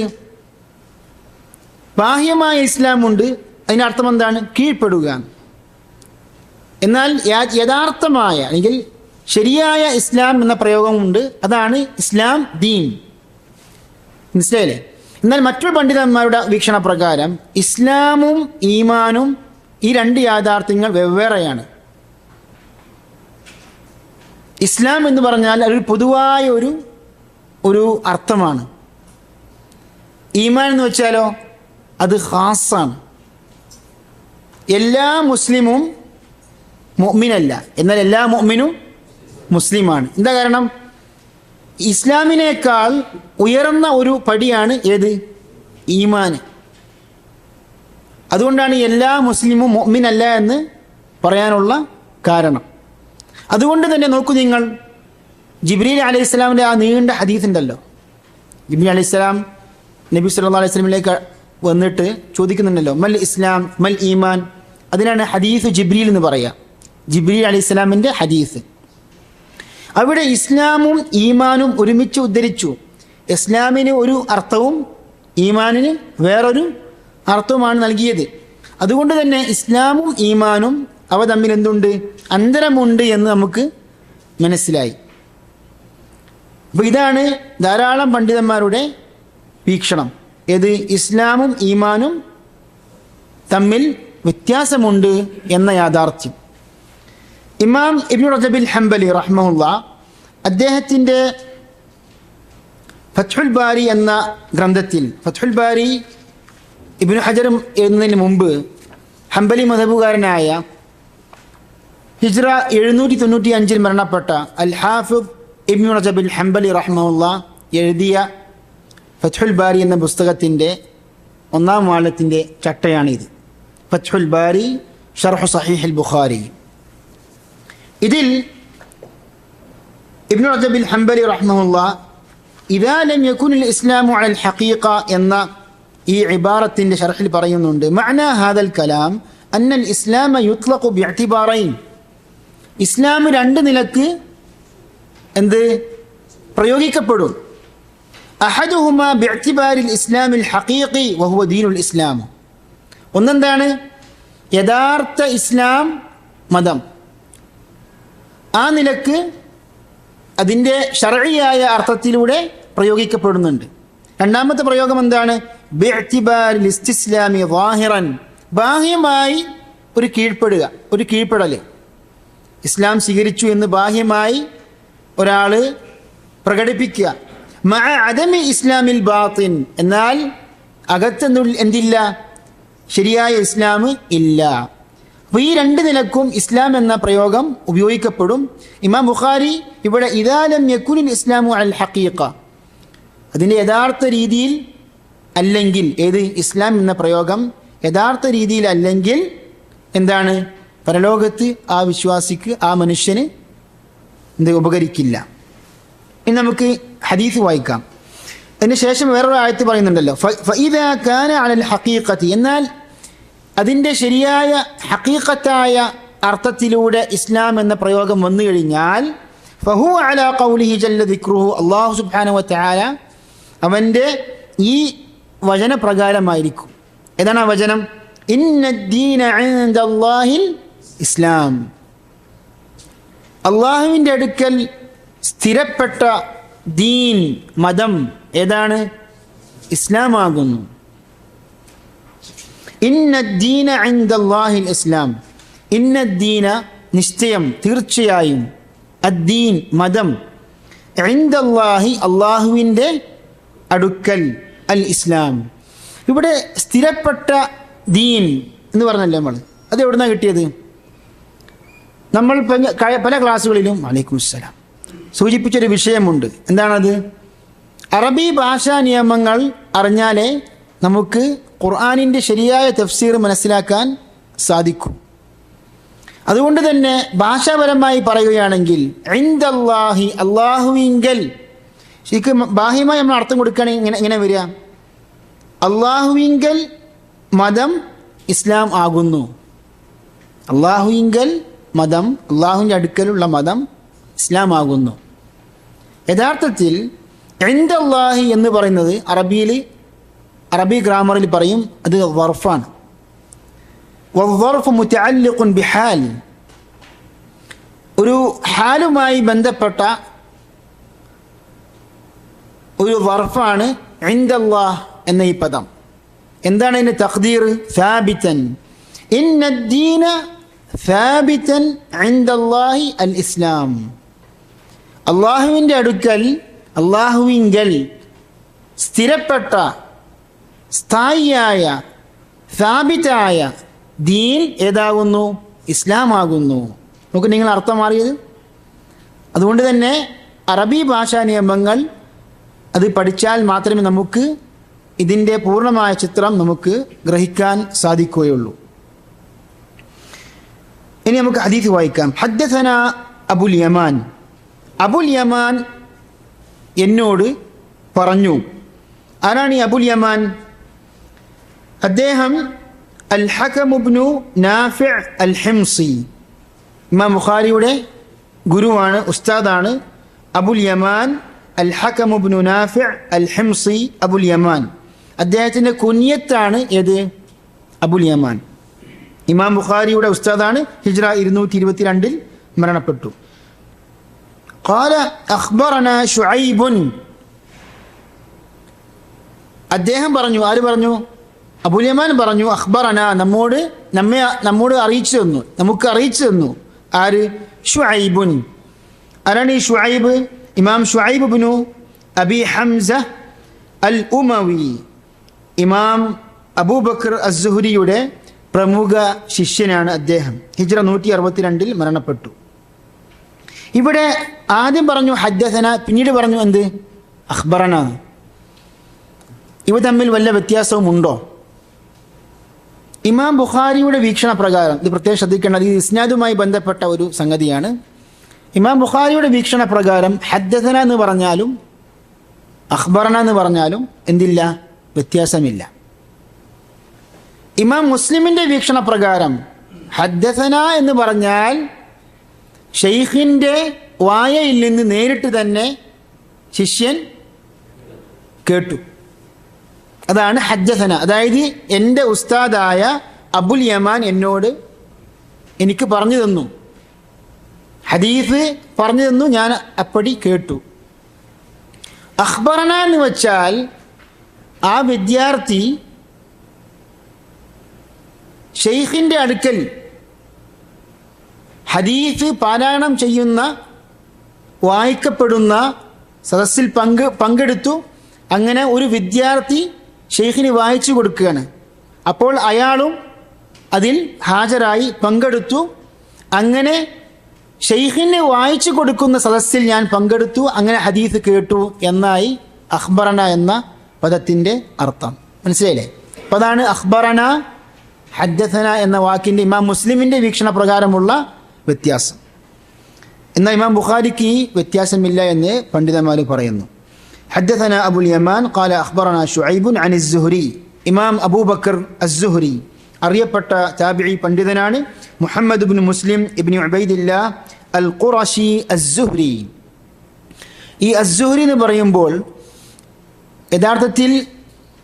ബാഹ്യമായ ഇസ്ലാമുണ്ട്. അതിൻ്റെ അർത്ഥം എന്താണ്? കീഴ്പ്പെടുക. എന്നാൽ യഥാർത്ഥമായ അല്ലെങ്കിൽ ശരിയായ ഇസ്ലാം എന്ന പ്രയോഗമുണ്ട്. അതാണ് ഇസ്ലാം ദീൻ. മനസ്സിലായില്ലേ? എന്നാൽ മറ്റൊരു പണ്ഡിതന്മാരുടെ വീക്ഷണപ്രകാരം ഇസ്ലാമും ഈമാനും, ഈ രണ്ട് യാഥാർത്ഥ്യങ്ങൾ വെവ്വേറെയാണ്. ഇസ്ലാം എന്ന് പറഞ്ഞാൽ അതൊരു പൊതുവായ ഒരു അർത്ഥമാണ്. ഈമാൻ എന്ന് വെച്ചാലോ അത് ഖാസാണ്. എല്ലാ മുസ്ലിമും മുഅ്മിനല്ല, എന്നാൽ എല്ലാ മുഅ്മിനും മുസ്ലിമാണ്. എന്താ കാരണം? ഇസ്ലാമിനേക്കാൾ ഉയർന്ന ഒരു പടിയാണ് ഏത്? ഈമാൻ. അതുകൊണ്ടാണ് എല്ലാ മുസ്ലിമും മുഅ്മിനല്ല എന്ന് പറയാനുള്ള കാരണം. അതുകൊണ്ട് തന്നെ നോക്കൂ നിങ്ങൾ, ജിബ്രീൽ അലൈഹിസ്സലാമിൻ്റെ ആ നീണ്ട ഹദീസ് ഉണ്ടല്ലോ. ജിബ്രീൽ അലൈഹിസ്സലാം നബി സല്ലല്ലാഹു അലൈഹി വസല്ലമയിലേക്ക് വന്നിട്ട് ചോദിക്കുന്നുണ്ടല്ലോ, മൽ ഇസ്ലാം മൽ ഈമാൻ. അതിനാണ് ഹദീസ് ജിബ്രീൽ എന്ന് പറയുക. ജിബ്രീൽ അലൈഹിസ്സലാമിൻ്റെ ഹദീസ്. അവിടെ ഇസ്ലാമും ഈമാനും ഒരുമിച്ച് ഉദ്ധരിച്ചു. ഇസ്ലാമിന് ഒരു അർത്ഥവും ഈമാനിന് വേറൊരു അർത്ഥവുമാണ് നൽകിയത്. അതുകൊണ്ട് തന്നെ ഇസ്ലാമും ഈമാനും അവ തമ്മിൽ എന്തുണ്ട്? അന്തരമുണ്ട് എന്ന് നമുക്ക് മനസ്സിലായി. അപ്പോൾ ഇതാണ് ധാരാളം പണ്ഡിതന്മാരുടെ വീക്ഷണം. ഏത്? ഇസ്ലാമും ഈമാനും തമ്മിൽ വ്യത്യാസമുണ്ട് എന്ന യാഥാർത്ഥ്യം. ഇമാം ഇബ്നു റജബിൽ ഹംബലി റഹ്മഹുല്ലാഹ് അദ്ദേഹത്തിൻ്റെ ഫത്ഹുൽ ബാരി എന്ന ഗ്രന്ഥത്തിൽ, ഫത്ഹുൽ ബാരി ഇബ്നു ഹജർ എന്നതിന് മുമ്പ് ഹംബലി മദ്ഹബുകാരനായ ഹിജ്റ 795 മരണപ്പെട്ട അൽ ഹാഫിദ് ഇബ്നു റജബിൽ ഹംബലി റഹ്മഹുല്ലാഹ് എഴുതിയ ഫത്ഹുൽ ബാരി എന്ന പുസ്തകത്തിൻ്റെ 1-ാം വാള്യത്തിൻ്റെ ചട്ടയാണിത്. ഫത്ഹുൽ ബാരി ഷർഹ് സഹീഹുൽ ബുഖാരി. ഇതിൽ ഇബ്നു റജബിൽ ഹംബലി റഹ്മഹുല്ലാഹ് ഇദാ ലം യകുനിൽ ഇസ്ലാമു അലൽ ഹഖീഖ എന്ന ഈ ഇബാറത്തിൻ്റെ ഷർഹിൽ പറയുന്നുണ്ട്, മഅനാ ഹാദൽ കലാം അന്നൽ ഇസ്ലാമ യുത്ലഖു ബിഇഅ്തിബാറൈൻ. ഇസ്ലാം രണ്ട് നിലക്ക് പ്രയോഗിക്കപ്പെടും. അഹദുഹുമാ ബിഇഅ്തിബാരിൽ ഇസ്ലാമിൽ ഹഖീഖി വഹുവ ദീനുൽ ഇസ്ലാം. ഒന്നെന്താണ്? യഥാർത്ഥ ഇസ്ലാം മതം, ആ നിലക്ക് അതിൻ്റെ ശർഈയായ അർത്ഥത്തിലൂടെ പ്രയോഗിക്കപ്പെടുന്നുണ്ട്. രണ്ടാമത്തെ പ്രയോഗം എന്താണ്? ബിഇഅ്തിബാരിൽ ഇസ്തിസ്ലാമി ളാഹിറൻ, ബാഹ്യമായി ഒരു കീഴ്പ്പെടൽ. ഇസ്ലാം സ്വീകരിച്ചു എന്ന് ബാഹ്യമായി ഒരാൾ പ്രകടിപ്പിക്കുക. മഅ അദമി ഇസ്ലാമിൽ ബാത്തിൻ, എന്നാൽ അകത്തൊന്നും എന്തില്ല? ശരിയായ ഇസ്ലാം ഇല്ല. അപ്പോൾ ഈ രണ്ട് നിലക്കും ഇസ്ലാം എന്ന പ്രയോഗം ഉപയോഗിക്കപ്പെടും. ഇമാം ബുഖാരി ഇവിടെ ഇദാ ലം യകുനിൽ ഇസ്ലാമു അൽ ഹഖീഖ, അതിൻ്റെ യഥാർത്ഥ രീതിയിൽ അല്ലെങ്കിൽ ഏത് ഇസ്ലാം എന്ന പ്രയോഗം യഥാർത്ഥ രീതിയിൽ അല്ലെങ്കിൽ എന്താണ് പരലോകത്ത് ആ വിശ്വാസിക്ക് ആ മനുഷ്യന് എന്ത് ഉപകരിക്കില്ല. ഇനി നമുക്ക് ഹദീസ് വായിക്കാം. അതിന് ശേഷം വേറൊരു ആയത്ത് പറയുന്നുണ്ടല്ലോ, ഫഇദാ കാന അലൽ ഹഖീഖത്തി, എന്നാൽ അതിൻ്റെ ശരിയായ ഹഖീഖത്തായ അർത്ഥത്തിലൂടെ ഇസ്ലാം എന്ന പ്രയോഗം വന്നു കഴിഞ്ഞാൽ ഫഹുവ അലാ ഖൗലിഹി ജല്ല ദിക്റുഹു, അല്ലാഹു സുബ്ഹാനഹു വ തആല അവൻ്റെ ഈ വചനപ്രകാരമായിരിക്കും. ഏതാണ് ആ വചനം? ഇന്നദ്ദീന ഇൻദല്ലാഹിൽ ഇസ്ലാം, അള്ളാഹുവിൻ്റെ അടുക്കൽ സ്ഥിരപ്പെട്ട ദീൻ മതം ഏതാണ്? ഇസ്ലാമാകുന്നു. ഇന്നദ്ദീന ഇൻദല്ലാഹിൽ ഇസ്ലാം, ഇന്നദ്ദീന നിശ്ചയം തീർച്ചയായും, അദ്ദീൻ മതം, ഇൻദല്ലാഹി അള്ളാഹുവിൻ്റെ അടുക്കൽ, അൽ ഇസ്ലാം. ഇവിടെ സ്ഥിരപ്പെട്ട ദീൻ എന്ന് പറഞ്ഞല്ലേ നമ്മൾ, അത് എവിടുന്നാണ് കിട്ടിയത്? നമ്മൾ പല ക്ലാസ്സുകളിലും വലൈക്കും അസ്സലാം സൂചിപ്പിച്ചൊരു വിഷയമുണ്ട്. എന്താണത്? അറബി ഭാഷാ നിയമങ്ങൾ അറിഞ്ഞാലേ നമുക്ക് ഖുർആനിൻ്റെ ശരിയായ തഫ്സീർ മനസ്സിലാക്കാൻ സാധിക്കും. അതുകൊണ്ട് തന്നെ ഭാഷാപരമായി പറയുകയാണെങ്കിൽ ഇൻദല്ലാഹി, അള്ളാഹുവിങ്കൽ, ശരിക്കും ബാഹ്യമായി നമ്മൾ അർത്ഥം കൊടുക്കുകയാണെങ്കിൽ എങ്ങനെ വരിക? അള്ളാഹുവിങ്കൽ മതം ഇസ്ലാം ആകുന്നു. അള്ളാഹുവിങ്കൽ മതം, അള്ളാഹുവിൻ്റെ അടുക്കലുള്ള മതം ഇസ്ലാം ആകുന്നു. യഥാർത്ഥത്തിൽ ഇൻദല്ലാഹി എന്ന് പറയുന്നത് അറബി ഗ്രാമറിൽ പറയും അത് വർഫാണ്. വസ്സർഫ് മുതഅല്ലിഖുൻ ബിഹാൽ, ഒരു ഹാലുമായി ബന്ധപ്പെട്ട ഒരു വർഫാണ് ഇൻദല്ലാഹ് എന്ന ഈ പദം. എന്താണ് ഇതിൻ്റെ തഖ്ദീർ? സാബിതൻ, ഇന്നദ്ദീന സാബിതൻ ഇൻദല്ലാഹി അൽ ഇസ്ലാം, അള്ളാഹുവിൻ്റെ അടുക്കൽ, അള്ളാഹുവിങ്കൽ സ്ഥിരപ്പെട്ട സ്ഥായിയായ സാബിതായ ദീൻ ഏതാകുന്നു? ഇസ്ലാമാകുന്നു. നമുക്ക് നിങ്ങൾ അർത്ഥം മാറിയത്. അതുകൊണ്ട് തന്നെ അറബി ഭാഷാ നിയമങ്ങൾ അത് പഠിച്ചാൽ മാത്രമേ നമുക്ക് ഇതിൻ്റെ പൂർണ്ണമായ ചിത്രം നമുക്ക് ഗ്രഹിക്കാൻ സാധിക്കുകയുള്ളൂ. ഇനി നമുക്ക് ഹദീസ് വായിക്കാം. ഹദ്ദസനാ അബുൽ യമാൻ, അബുൽ യമാൻ എന്നോട് പറഞ്ഞു. ആരാണ് ഈ അബുൽ യമാൻ? അദ്ദേഹം അൽ ഹകം ഇബ്നു നാഫിഅ് അൽ ഹിംസി, ഇമാം ബുഖാരിയുടെ ഗുരുവാണ്, ഉസ്താദാണ്. അബുൽ യമാൻ അൽ ഹകം ഇബ്നു നാഫിഅ് അൽ ഹിംസി, അബുൽ യമാൻ. അദ്ദേഹത്തിൻ്റെ കുനിയത്താണ് ഏത്? അബുൽ യമാൻ. ഇമാം ബുഖാരിയുടെ ഉസ്താദാണ്. ഹിജ്റ 222 മരണപ്പെട്ടു. ഖാല അഖ്ബറനാ ശുഐബുൻ, അദ്ദേഹം പറഞ്ഞു. ആര് പറഞ്ഞു? അബുൽ യമാൻ പറഞ്ഞു. അഖ്ബറന, നമ്മോട് അറിയിച്ചു തന്നു, നമുക്ക് അറിയിച്ചു തന്നു. ആര്? ശുഐബുൻ. ആരാണ് ഈ ശുഐബ്? ഇമാം ശുഐബ് ഇബ്നു അബി ഹംസ അൽ ഉമവി, ഇമാം അബൂബക്കർ അസ്സുഹരിയുടെ പ്രമുഖ ശിഷ്യനാണ് അദ്ദേഹം. ഹിജ്റ 162 മരണപ്പെട്ടു. ഇവിടെ ആദ്യം പറഞ്ഞു ഹദ്ദസന, പിന്നീട് പറഞ്ഞു എന്ത്? അഖ്ബറന. ഇവ തമ്മിൽ വല്ല വ്യത്യാസവും ഉണ്ടോ? ഇമാം ബുഖാരിയുടെ വീക്ഷണപ്രകാരം, ഇത് പ്രത്യേകം ശ്രദ്ധിക്കേണ്ടത്, ഇത് ഇസ്നാദുമായി ബന്ധപ്പെട്ട ഒരു സംഗതിയാണ്. ഇമാം ബുഖാരിയുടെ വീക്ഷണപ്രകാരം ഹദ്ദസന എന്ന് പറഞ്ഞാലും അഖ്ബറന എന്ന് പറഞ്ഞാലും എന്തില്ല? വ്യത്യാസമില്ല. ഇമാം മുസ്ലിമിൻ്റെ വീക്ഷണപ്രകാരം ഹദ്ദസന എന്ന് പറഞ്ഞാൽ ഷെയ്ഖിൻ്റെ വായയിൽ നിന്ന് നേരിട്ട് തന്നെ ശിഷ്യൻ കേട്ടു, അതാണ് ഹദ്ദസന. അതായത് എൻ്റെ ഉസ്താദായ അബുൽ യമാൻ എനിക്ക് പറഞ്ഞു തന്നു, ഹദീസ് പറഞ്ഞു തന്നു, ഞാൻ അപ്പടി കേട്ടു. അഖ്ബറന എന്ന് വെച്ചാൽ ആ വിദ്യാർത്ഥി ഷെയ്ഖിൻ്റെ അടുക്കൽ ഹദീസ് പാരായണം ചെയ്യുന്ന, വായിക്കപ്പെടുന്ന സദസ്സിൽ പങ്കെടുത്തു. അങ്ങനെ ഒരു വിദ്യാർത്ഥി ഷെയ്ഖിന് വായിച്ചു കൊടുക്കുകയാണ്. അപ്പോൾ അയാളും അതിൽ ഹാജരായി പങ്കെടുത്തു. അങ്ങനെ ഷെയ്ഖിന് വായിച്ചു കൊടുക്കുന്ന സദസ്സിൽ ഞാൻ പങ്കെടുത്തു, അങ്ങനെ ഹദീസ് കേട്ടു എന്നായി അഖ്ബറന എന്ന പദത്തിൻ്റെ അർത്ഥം. മനസ്സിലായില്ലേ? അപ്പോൾ അതാണ് അഖ്ബറന ഹദ്ദസന എന്ന വാക്കിൻ്റെ ഇമാം മുസ്ലിമിൻ്റെ വീക്ഷണ പ്രകാരമുള്ള വ്യത്യാസം. എന്നാൽ ഇമാം ബുഖാരിക്ക് ഈ വ്യത്യാസമില്ല എന്ന് പണ്ഡിതന്മാർ പറയുന്നു. ഹദ്ദസന അബുൽ യമാൻ ഖാല അഖ്ബറന ശുഐബുൻ അനി സുഹ്രി. ഇമാം അബൂബക്കർ അസ്സുഹ്രി അറിയപ്പെട്ട താബിഈ പണ്ഡിതനാണ്. മുഹമ്മദ് ഇബ്നു മുസ്ലിം ഇബ്നു ഉബൈദില്ല അൽ ഖുറശി അസ്സുഹ്രി. ഈ അസ്സുഹ്രി എന്ന് പറയുമ്പോൾ യഥാർത്ഥത്തിൽ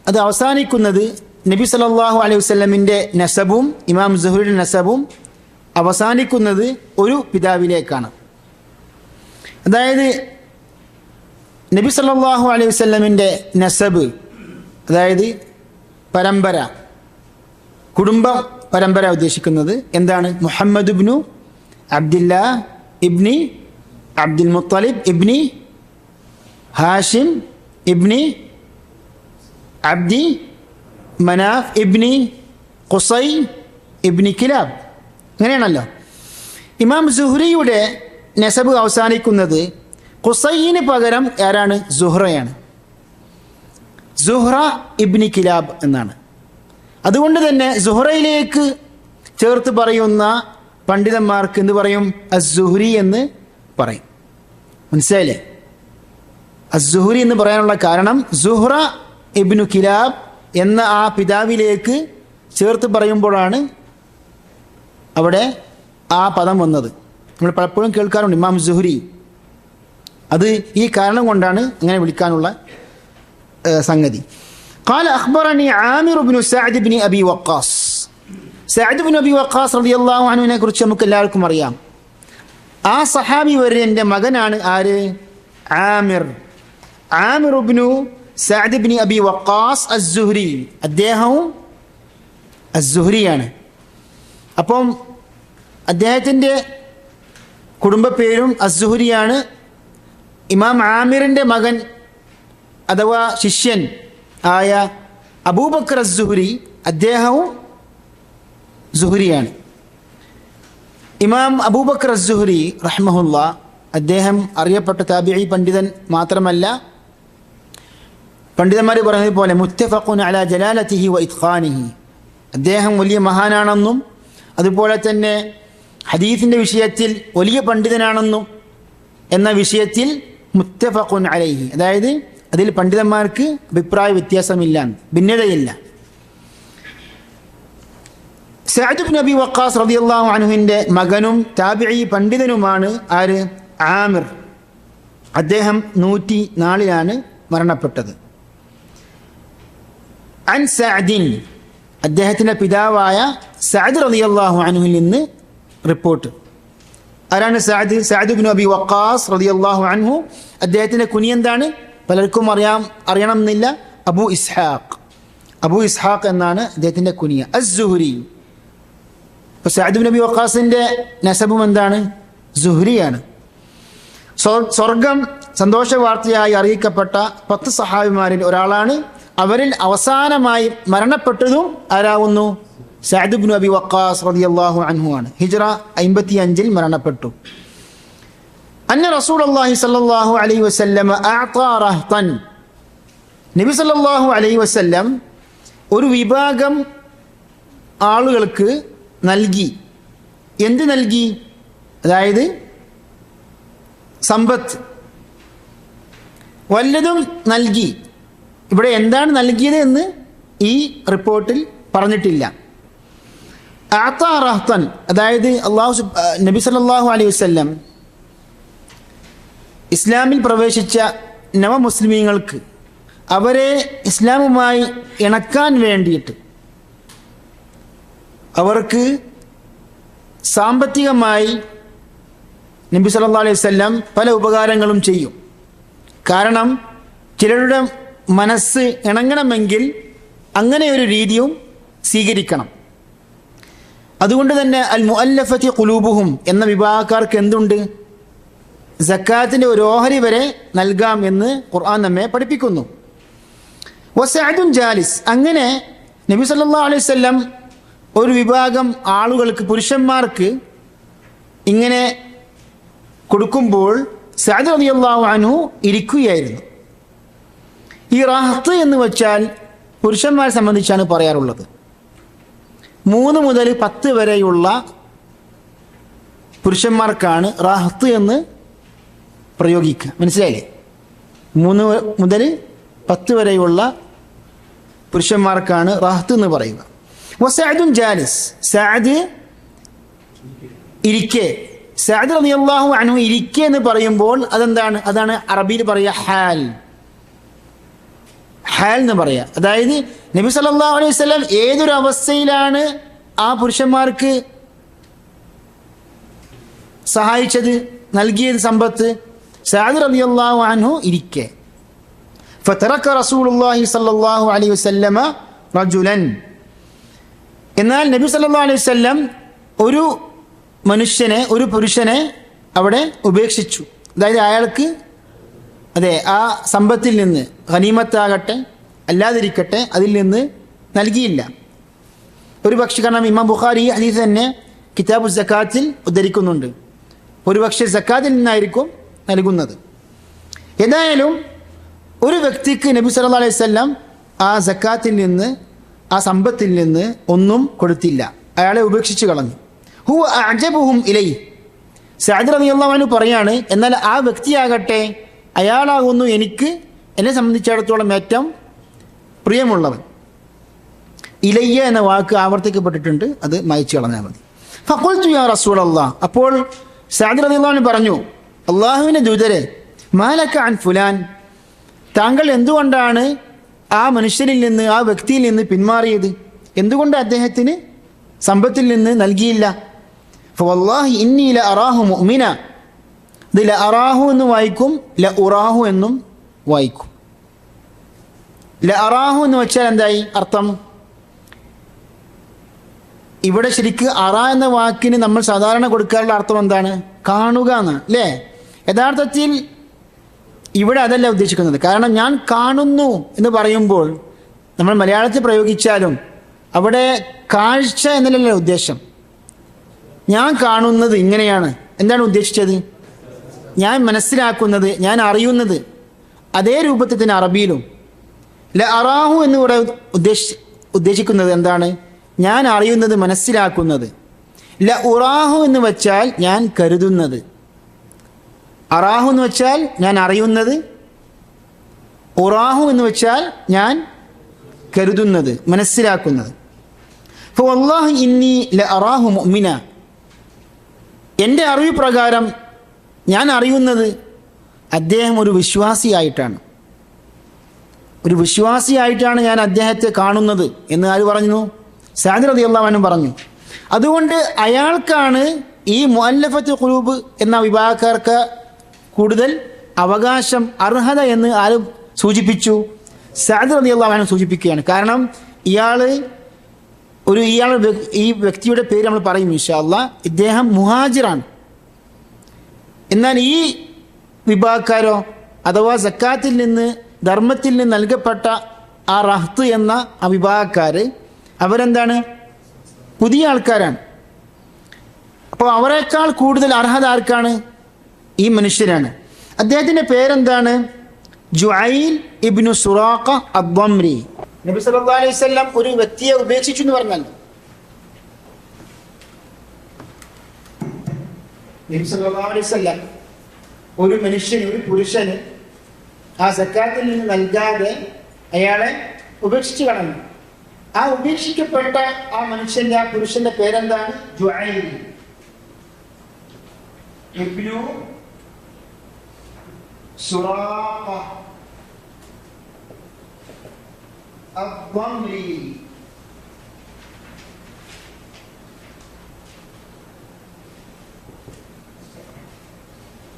അത് അവസാനിക്കുന്നത് നബി സല്ലല്ലാഹു അലൈഹി വസല്ലമിൻ്റെ നസബും ഇമാം സുഹ്രിയുടെ നസബും അവസാനിക്കുന്നത് ഒരു പിതാവിലേക്കാണ്. അതായത് നബി സല്ലല്ലാഹു അലൈഹി വസല്ലമിൻ്റെ നസബ്, അതായത് പരമ്പര, കുടുംബ പരമ്പര ഉദ്ദേശിക്കുന്നത് എന്താണ്? മുഹമ്മദ് ഇബ്നു അബ്ദില്ലാ ഇബ്നി അബ്ദുൽ മുത്തലിബ് ഇബ്നി ഹാഷിം ഇബ്നി അബ്ദി മനാഫ് ഇബ്നി ഖുസൈ ഇബ്നി കിലാബ്, അങ്ങനെയാണല്ലോ. ഇമാം സുഹ്രിയുടെ നസബ് അവസാനിക്കുന്നത് ഖുസൈന് പകരം ആരാണ്? സുഹ്റയാണ്. സുഹ്റ ഇബ്നി കിലാബ് എന്നാണ്. അതുകൊണ്ട് തന്നെ സുഹ്റയിലേക്ക് ചേർത്ത് പറയുന്ന പണ്ഡിതന്മാർക്ക് എന്ത് പറയും? അസ്സുഹ്രി എന്ന് പറയും. മനസ്സിലായില്ലേ? അസ്സുഹ്രി എന്ന് പറയാനുള്ള കാരണം സുഹ്റ ഇബ്നു കിലാബ് എന്ന ആ പിതാവിലേക്ക് ചേർത്ത് പറയുമ്പോഴാണ് അവിടെ ആ പദം വന്നത്. നമ്മൾ പലപ്പോഴും കേൾക്കാറുണ്ട് ഇമാം സുഹ്രി. അത് ഈ കാരണം കൊണ്ടാണ് അങ്ങനെ വിളിക്കാനുള്ള സംഗതി. قال أخبرني عامر بن سعد بن أبي وقاص. സഅദ് ബിൻ അബി വഖാസ് റളിയല്ലാഹു അൻഹുവിനെ കുറിച്ച് നമുക്ക് എല്ലാവർക്കും അറിയാം. ആ സഹാബി വര്യൻ്റെ മകനാണ് ആര്? Amir. Amir ibn Saad bin Abi Waqqas അസ്സുഹ്രി. അദ്ദേഹവും അസ്സുഹ്രിയാണ്. അപ്പം അദ്ദേഹത്തിൻ്റെ കുടുംബ പേരും അസ്സുഹ്രിയാണ്. ഇമാം ആമിറിൻ്റെ മകൻ അഥവാ ശിഷ്യൻ ആയ അബൂബക്കർ അസ്സുഹ്രി അദ്ദേഹവും സുഹ്രിയാണ്. ഇമാം അബൂബക്കർ അസ്സുഹ്രി റഹ്മഹുല്ലാ അദ്ദേഹം അറിയപ്പെട്ട താബിഈ പണ്ഡിതൻ മാത്രമല്ല, പണ്ഡിതന്മാർ പറയുന്നത് പോലെ മുത്തഫഖുൻ അലാ ജലാലതിഹി വ ഇത്ഖാനിഹി, അദ്ദേഹം വലിയ മഹാനാണെന്നും അതുപോലെ തന്നെ ഹദീസിൻ്റെ വിഷയത്തിൽ വലിയ പണ്ഡിതനാണെന്നും എന്ന വിഷയത്തിൽ മുത്തഫഖുൻ അലൈഹി, അതായത് അതിൽ പണ്ഡിതന്മാർക്ക് അഭിപ്രായ വ്യത്യാസമില്ല, ഭിന്നതയില്ല. സഅദ് ഇബ്നു അബി വഖാസ് റളിയല്ലാഹു അൻഹുവിൻ്റെ മകനും താബിഈ പണ്ഡിതനുമാണ് ആര്? ആമിർ. അദ്ദേഹം 104 മരണപ്പെട്ടത്. അൻ സഅദിൻ, അദ്ദേഹത്തിൻ്റെ പിതാവായ സഅദ് റളിയല്ലാഹു അൻഹുവിൽ നിന്ന് റിപ്പോർട്ട്. ആരാണ് Saad? Saad ibn Abi Waqqas റളിയല്ലാഹു അൻഹു. അദ്ദേഹത്തിൻ്റെ കുനി എന്താണ്? പലർക്കും അറിയണം എന്നില്ല. അബൂ ഇസ്ഹാഖ്. അബൂ ഇസ്ഹാഖ് എന്നാണ് അദ്ദേഹത്തിൻ്റെ കുനിയ. അസ്സുഹ്രി. അപ്പോൾ സഅദ് ഇബ്നു അബി വഖാസിൻ്റെ നസബും എന്താണ്? സുഹ്രിയാണ്. സ്വർഗം സന്തോഷ വാർത്തയായി അറിയിക്കപ്പെട്ട 10 സഹാബിമാരിൽ ഒരാളാണ്. അവരിൽ അവസാനമായി മരണപ്പെട്ടതും ആരാവുന്നു? സഅദ് ഇബ്നു അബി വഖാസ് റളിയല്ലാഹു അൻഹു ആണ്. ഹിജ്റ 55 മരണപ്പെട്ടു. അന്ന റസൂലുള്ളാഹി സ്വല്ലല്ലാഹു അലൈഹി വസല്ലം അഅതാ റഹ്തൻ, നബി സല്ലല്ലാഹു അലൈഹി വസല്ലം ഒരു വിഭാഗം ആളുകൾക്ക് നൽകി. എന്ത് നൽകി? അതായത് സമ്പത്ത് വല്ലതും നൽകി. ഇവിടെ എന്താണ് നൽകിയത് എന്ന് ഈ റിപ്പോർട്ടിൽ പറഞ്ഞിട്ടില്ല. അഅതാ റഹ്തൻ, അതായത് നബി സല്ലല്ലാഹു അലൈഹി വസല്ലം ഇസ്ലാമിൽ പ്രവേശിച്ച നവമുസ്ലിമീങ്ങൾക്ക് അവരെ ഇസ്ലാമുമായി ഇണക്കാൻ വേണ്ടിയിട്ട് അവർക്ക് സാമ്പത്തികമായി നബി സല്ലല്ലാഹു അലൈഹി വസല്ലം പല ഉപകാരങ്ങളും ചെയ്യും. കാരണം ചിലരുടെ മനസ്സ് ഇണങ്ങണമെങ്കിൽ അങ്ങനെ ഒരു രീതിയും സ്വീകരിക്കണം. അതുകൊണ്ട് തന്നെ അൽ മുഅല്ലഫത്തി ഖുലൂബുഹും എന്ന വിഭാഗക്കാർക്ക് എന്തുണ്ട്? സക്കാത്തിൻ്റെ ഒരു ഓഹരി വരെ നൽകാം എന്ന് ഖുർആൻ നമ്മെ പഠിപ്പിക്കുന്നു. വസഅദുൻ ജാലിസ്, അങ്ങനെ നബി സല്ലല്ലാഹു അലൈഹി വസല്ലം ഒരു വിഭാഗം ആളുകൾക്ക്, പുരുഷന്മാർക്ക് ഇങ്ങനെ കൊടുക്കുമ്പോൾ സഅദ് റളിയല്ലാഹു അൻഹു ഇരിക്കുകയായിരുന്നു. ഈ റഹ്ത്ത് എന്ന് വെച്ചാൽ പുരുഷന്മാരെ സംബന്ധിച്ചാണ് പറയാറുള്ളത്. 3 മുതൽ 10 വരെയുള്ള പുരുഷന്മാർക്കാണ് റാഹത്ത് എന്ന് പ്രയോഗിക്കുക. മനസ്സിലായില്ലേ? 3 മുതൽ 10 വരെയുള്ള പുരുഷന്മാർക്കാണ് റാഹത്ത് എന്ന് പറയുക. വസഅദുൻ ജാലിസ്, സഅദ് ഇരിക്കെ, സഅദ് റളിയല്ലാഹു അൻഹു ഇരിക്കെ എന്ന് പറയുമ്പോൾ അതെന്താണ്? അതാണ് അറബിയിൽ പറയുക ഹാൽ, ഹാൽ എന്ന് പറയുക. അതായത് നബി സല്ലല്ലാഹു അലൈഹി വസല്ലം ഏതൊരു അവസ്ഥയിലാണ് ആ പുരുഷന്മാർക്ക് സഹായിച്ചത്, നൽകിയത് സമ്പത്ത്? സഅദ് റളിയല്ലാഹു അൻഹു ഇരിക്കെ. ഫതറക റസൂലുള്ളാഹി സ്വല്ലല്ലാഹു അലൈഹി വസല്ലമ റജുലൻ, എന്നാൽ നബി സല്ലല്ലാഹു അലൈഹി വസല്ലം ഒരു മനുഷ്യനെ, ഒരു പുരുഷനെ അവിടെ ഉപേക്ഷിച്ചു. അതായത് അയാൾക്ക് ആ സമ്പത്തിൽ നിന്ന്, ഗനീമത്താകട്ടെ അല്ലാതിരിക്കട്ടെ, അതിൽ നിന്ന് നൽകിയില്ല. ഒരു പക്ഷേ, കാരണം ഇമാം ബുഖാരി ഈ ഹദീസ് തന്നെ കിതാബു സക്കാത്തിൽ ഉദ്ധരിക്കുന്നുണ്ട്, ഒരു പക്ഷേ സക്കാത്തിൽ നിന്നായിരിക്കും നൽകുന്നത്. ഏതായാലും ഒരു വ്യക്തിക്ക് നബി സല്ലല്ലാഹു അലൈഹി വസല്ലം ആ സക്കാത്തിൽ നിന്ന്, ആ സമ്പത്തിൽ നിന്ന് ഒന്നും കൊടുത്തില്ല, അയാളെ ഉപേക്ഷിച്ച് കളഞ്ഞു. ഹുവ അഅജബുഹും ഇലൈഹി, സഅദ് റളിയല്ലാഹു അൻഹു പറയാണ്, എന്നാൽ ആ വ്യക്തിയാകട്ടെ അയാളാകുന്നു എന്നെ സംബന്ധിച്ചിടത്തോളം ഏറ്റവും പ്രിയമുള്ളവൻ. ഇലയ്യ എന്ന വാക്ക് ആവർത്തിക്കപ്പെട്ടിട്ടുണ്ട്, അത് മായ്ച്ചു കളഞ്ഞാൽ മതി. ഫഖുൽതു യാ റസൂലല്ലാഹ്, അപ്പോൾ സഅദ് റളിയല്ലാഹു അൻഹു പറഞ്ഞു, അല്ലാഹുവിന്റെ ദൂതരെ, മാലക അൻ ഫുലാൻ, താങ്കൾ എന്തുകൊണ്ടാണ് ആ മനുഷ്യനിൽ നിന്ന്, ആ വ്യക്തിയിൽ നിന്ന് പിന്മാറിയത്? എന്തുകൊണ്ട് അദ്ദേഹത്തിന് സമ്പത്തിൽ നിന്ന് നൽകിയില്ല? ഫവല്ലാഹി ഇന്നി ലഅറാഹു മുഅ്മിന, ഇത് ലഅറാഹു എന്ന് വായിക്കും, ലഉറാഹു എന്നും വായിക്കും. ലഅറാഹു എന്ന് വെച്ചാൽ എന്തായി അർത്ഥം? ഇവിടെ ശരിക്ക് അറ എന്ന വാക്കിന് നമ്മൾ സാധാരണ കൊടുക്കാറുള്ള അർത്ഥം എന്താണ്? കാണുക എന്നാണ്, അല്ലേ? യഥാർത്ഥത്തിൽ ഇവിടെ അതല്ല ഉദ്ദേശിക്കുന്നത്. കാരണം ഞാൻ കാണുന്നു എന്ന് പറയുമ്പോൾ നമ്മൾ മലയാളത്തിൽ പ്രയോഗിച്ചാലും അവിടെ കാഴ്ച എന്നല്ല ഉദ്ദേശം. ഞാൻ കാണുന്നത് ഇങ്ങനെയാണ്, എന്താണ് ഉദ്ദേശിച്ചത്? ഞാൻ മനസ്സിലാക്കുന്നത്, ഞാൻ അറിയുന്നത്. അതേ രൂപത്തിൽ തന്നെ അറബിയിലും ലഅറാഹു എന്നിവിടെ ഉദ്ദേശിക്കുന്നത് എന്താണ്? ഞാൻ അറിയുന്നത്, മനസ്സിലാക്കുന്നത്. ലഉറാഹു എന്ന് വെച്ചാൽ ഞാൻ കരുതുന്നത്. അറാഹു എന്ന് വെച്ചാൽ ഞാൻ അറിയുന്നത്, ഉറാഹു എന്ന് വെച്ചാൽ ഞാൻ കരുതുന്നത്, മനസ്സിലാക്കുന്നത്. ഫവല്ലാഹി ഇന്നി ലഅറാഹു മുഅ്മിന, എൻ്റെ അറിവ് പ്രകാരം ഞാൻ അറിയുന്നത് അദ്ദേഹം ഒരു വിശ്വാസിയായിട്ടാണ്, ഒരു വിശ്വാസിയായിട്ടാണ് ഞാൻ അദ്ദേഹത്തെ കാണുന്നത് എന്ന് ആര് പറഞ്ഞു? സഅദ് റളിയല്ലാഹു അൻഹു പറഞ്ഞു. അതുകൊണ്ട് അയാൾക്കാണ് ഈ മുഅല്ലഫത്ത് ഖുലൂബ് എന്ന വിഭാഗക്കാർക്ക് കൂടുതൽ അവകാശം, അർഹത എന്ന് ആരും സൂചിപ്പിച്ചു? സഅദ് റളിയല്ലാഹു അൻഹു സൂചിപ്പിക്കുകയാണ്. കാരണം ഈ വ്യക്തിയുടെ പേര് നമ്മൾ പറയും ഇൻഷാ അല്ലാഹ്. ഇദ്ദേഹം മുഹാജിറാണ്. എന്നാൽ ഈ വിഭാഗക്കാരോ, അഥവാ സക്കാത്തിൽ നിന്ന്, ധർമ്മത്തിൽ നിന്ന് നൽകപ്പെട്ട ആ റഹ്ത്ത് എന്ന ആ വിഭാഗക്കാർ, അവരെന്താണ്? പുതിയ ആൾക്കാരാണ്. അപ്പോൾ അവരെക്കാൾ കൂടുതൽ അർഹത ആർക്കാണ്? ഈ മനുഷ്യരാണ്. അദ്ദേഹത്തിൻ്റെ പേരെന്താണ്? ജുഐൽ ഇബ്നു സുറാഖ അദ്ദംരി. നബി സല്ലല്ലാഹു അലൈഹി വസല്ലം ഒരു വ്യക്തിയെ ഉപേക്ഷിച്ചു എന്ന് പറഞ്ഞാൽ, നബി സല്ലല്ലാഹു അലൈഹി വസല്ലം ഒരു മനുഷ്യന്, ഒരു പുരുഷന് ആ സക്കാത്തിൽ നിന്ന് നൽകാതെ അയാളെ ഉപേക്ഷിച്ചു കളഞ്ഞു. ആ ഉപേക്ഷിക്കപ്പെട്ട ആ മനുഷ്യന്റെ, ആ പുരുഷന്റെ പേരെന്താണ്? ജുഐൽ ഇബ്നു സുറാഖ അദ്ദംരി.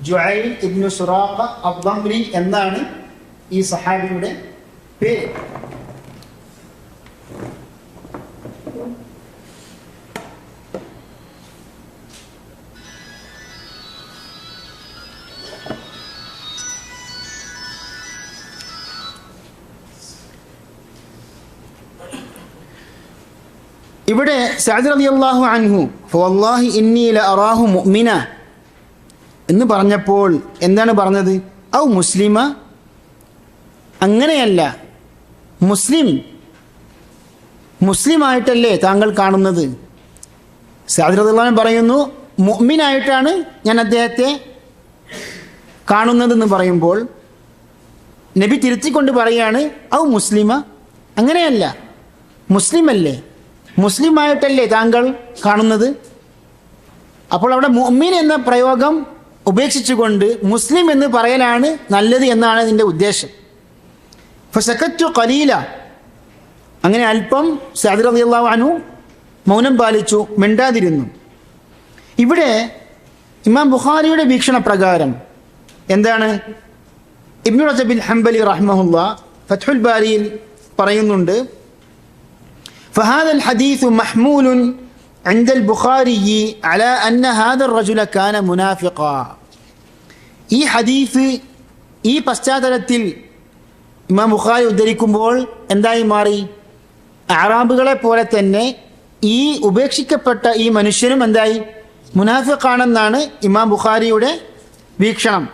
ജുഐൽ ഇബ്നു സുറാഖ അദ്ദംരി എന്നാണ് ഈ സഹാബിയുടെ പേര്. ഇവിടെ സഅദ് റളിയല്ലാഹു അൻഹു ഫവല്ലാഹി ഇന്നി ലഅറാഹു മുഅ്മിന എന്ന് പറഞ്ഞപ്പോൾ എന്താണ് പറഞ്ഞത്? ഔ മുസ്ലിമ, അങ്ങനെയല്ല, മുസ്ലിം മുസ്ലിമായിട്ടല്ലേ താങ്കൾ കാണുന്നത്? സഅദ് റളിയല്ലാഹു അൻഹു പറയുന്നു, മുഅ്മിനായിട്ടാണ് ഞാൻ അദ്ദേഹത്തെ കാണുന്നതെന്ന് പറയുമ്പോൾ നബി തിരുത്തിക്കൊണ്ട് പറയാണ്, ഔ മുസ്ലിമ, അങ്ങനെയല്ല, മുസ്ലിമല്ലേ, മുസ്ലിമായിട്ടല്ലേ താങ്കൾ കാണുന്നത്? അപ്പോൾ അവിടെ മുഅ്മിൻ എന്ന പ്രയോഗം ഉപേക്ഷിച്ചുകൊണ്ട് മുസ്ലിം എന്ന് പറയലാണ് നല്ലത് എന്നാണ് ഇതിൻ്റെ ഉദ്ദേശം. ഫസകത്തു ഖലീല, അങ്ങനെ അല്പം സഅദ് റളിയല്ലാഹു അൻഹു മൗനം പാലിച്ചു, മിണ്ടാതിരുന്നു. ഇവിടെ ഇമാം ബുഖാരിയുടെ വീക്ഷണപ്രകാരം എന്താണ്? ഇബ്നു റജബിൽ ഹംബലി റഹ്മഹുല്ലാഹ് ഫത്ഹുൽ ബാരിയിൽ പറയുന്നുണ്ട്, ഫഹാദൽ ഹദീസ് മഹ്മൂലുൻ عند البخاري على أن هذا الرجل كان منافقا. ഈ ഹദീസ് ഈ പശ്ചാത്തലത്തിൽ ഇമാം ബുഖാരി ഉദ്ധരിക്കുമ്പോൾ എന്തായി മാറി? അറാബുകളെ പോലെ തന്നെ ഈ ഉപേക്ഷിക്കപ്പെട്ട ഈ മനുഷ്യനും എന്തായി? മുനാഫിഖാണെന്നാണ് ഇമാം ബുഖാരിയുടെ വീക്ഷണം.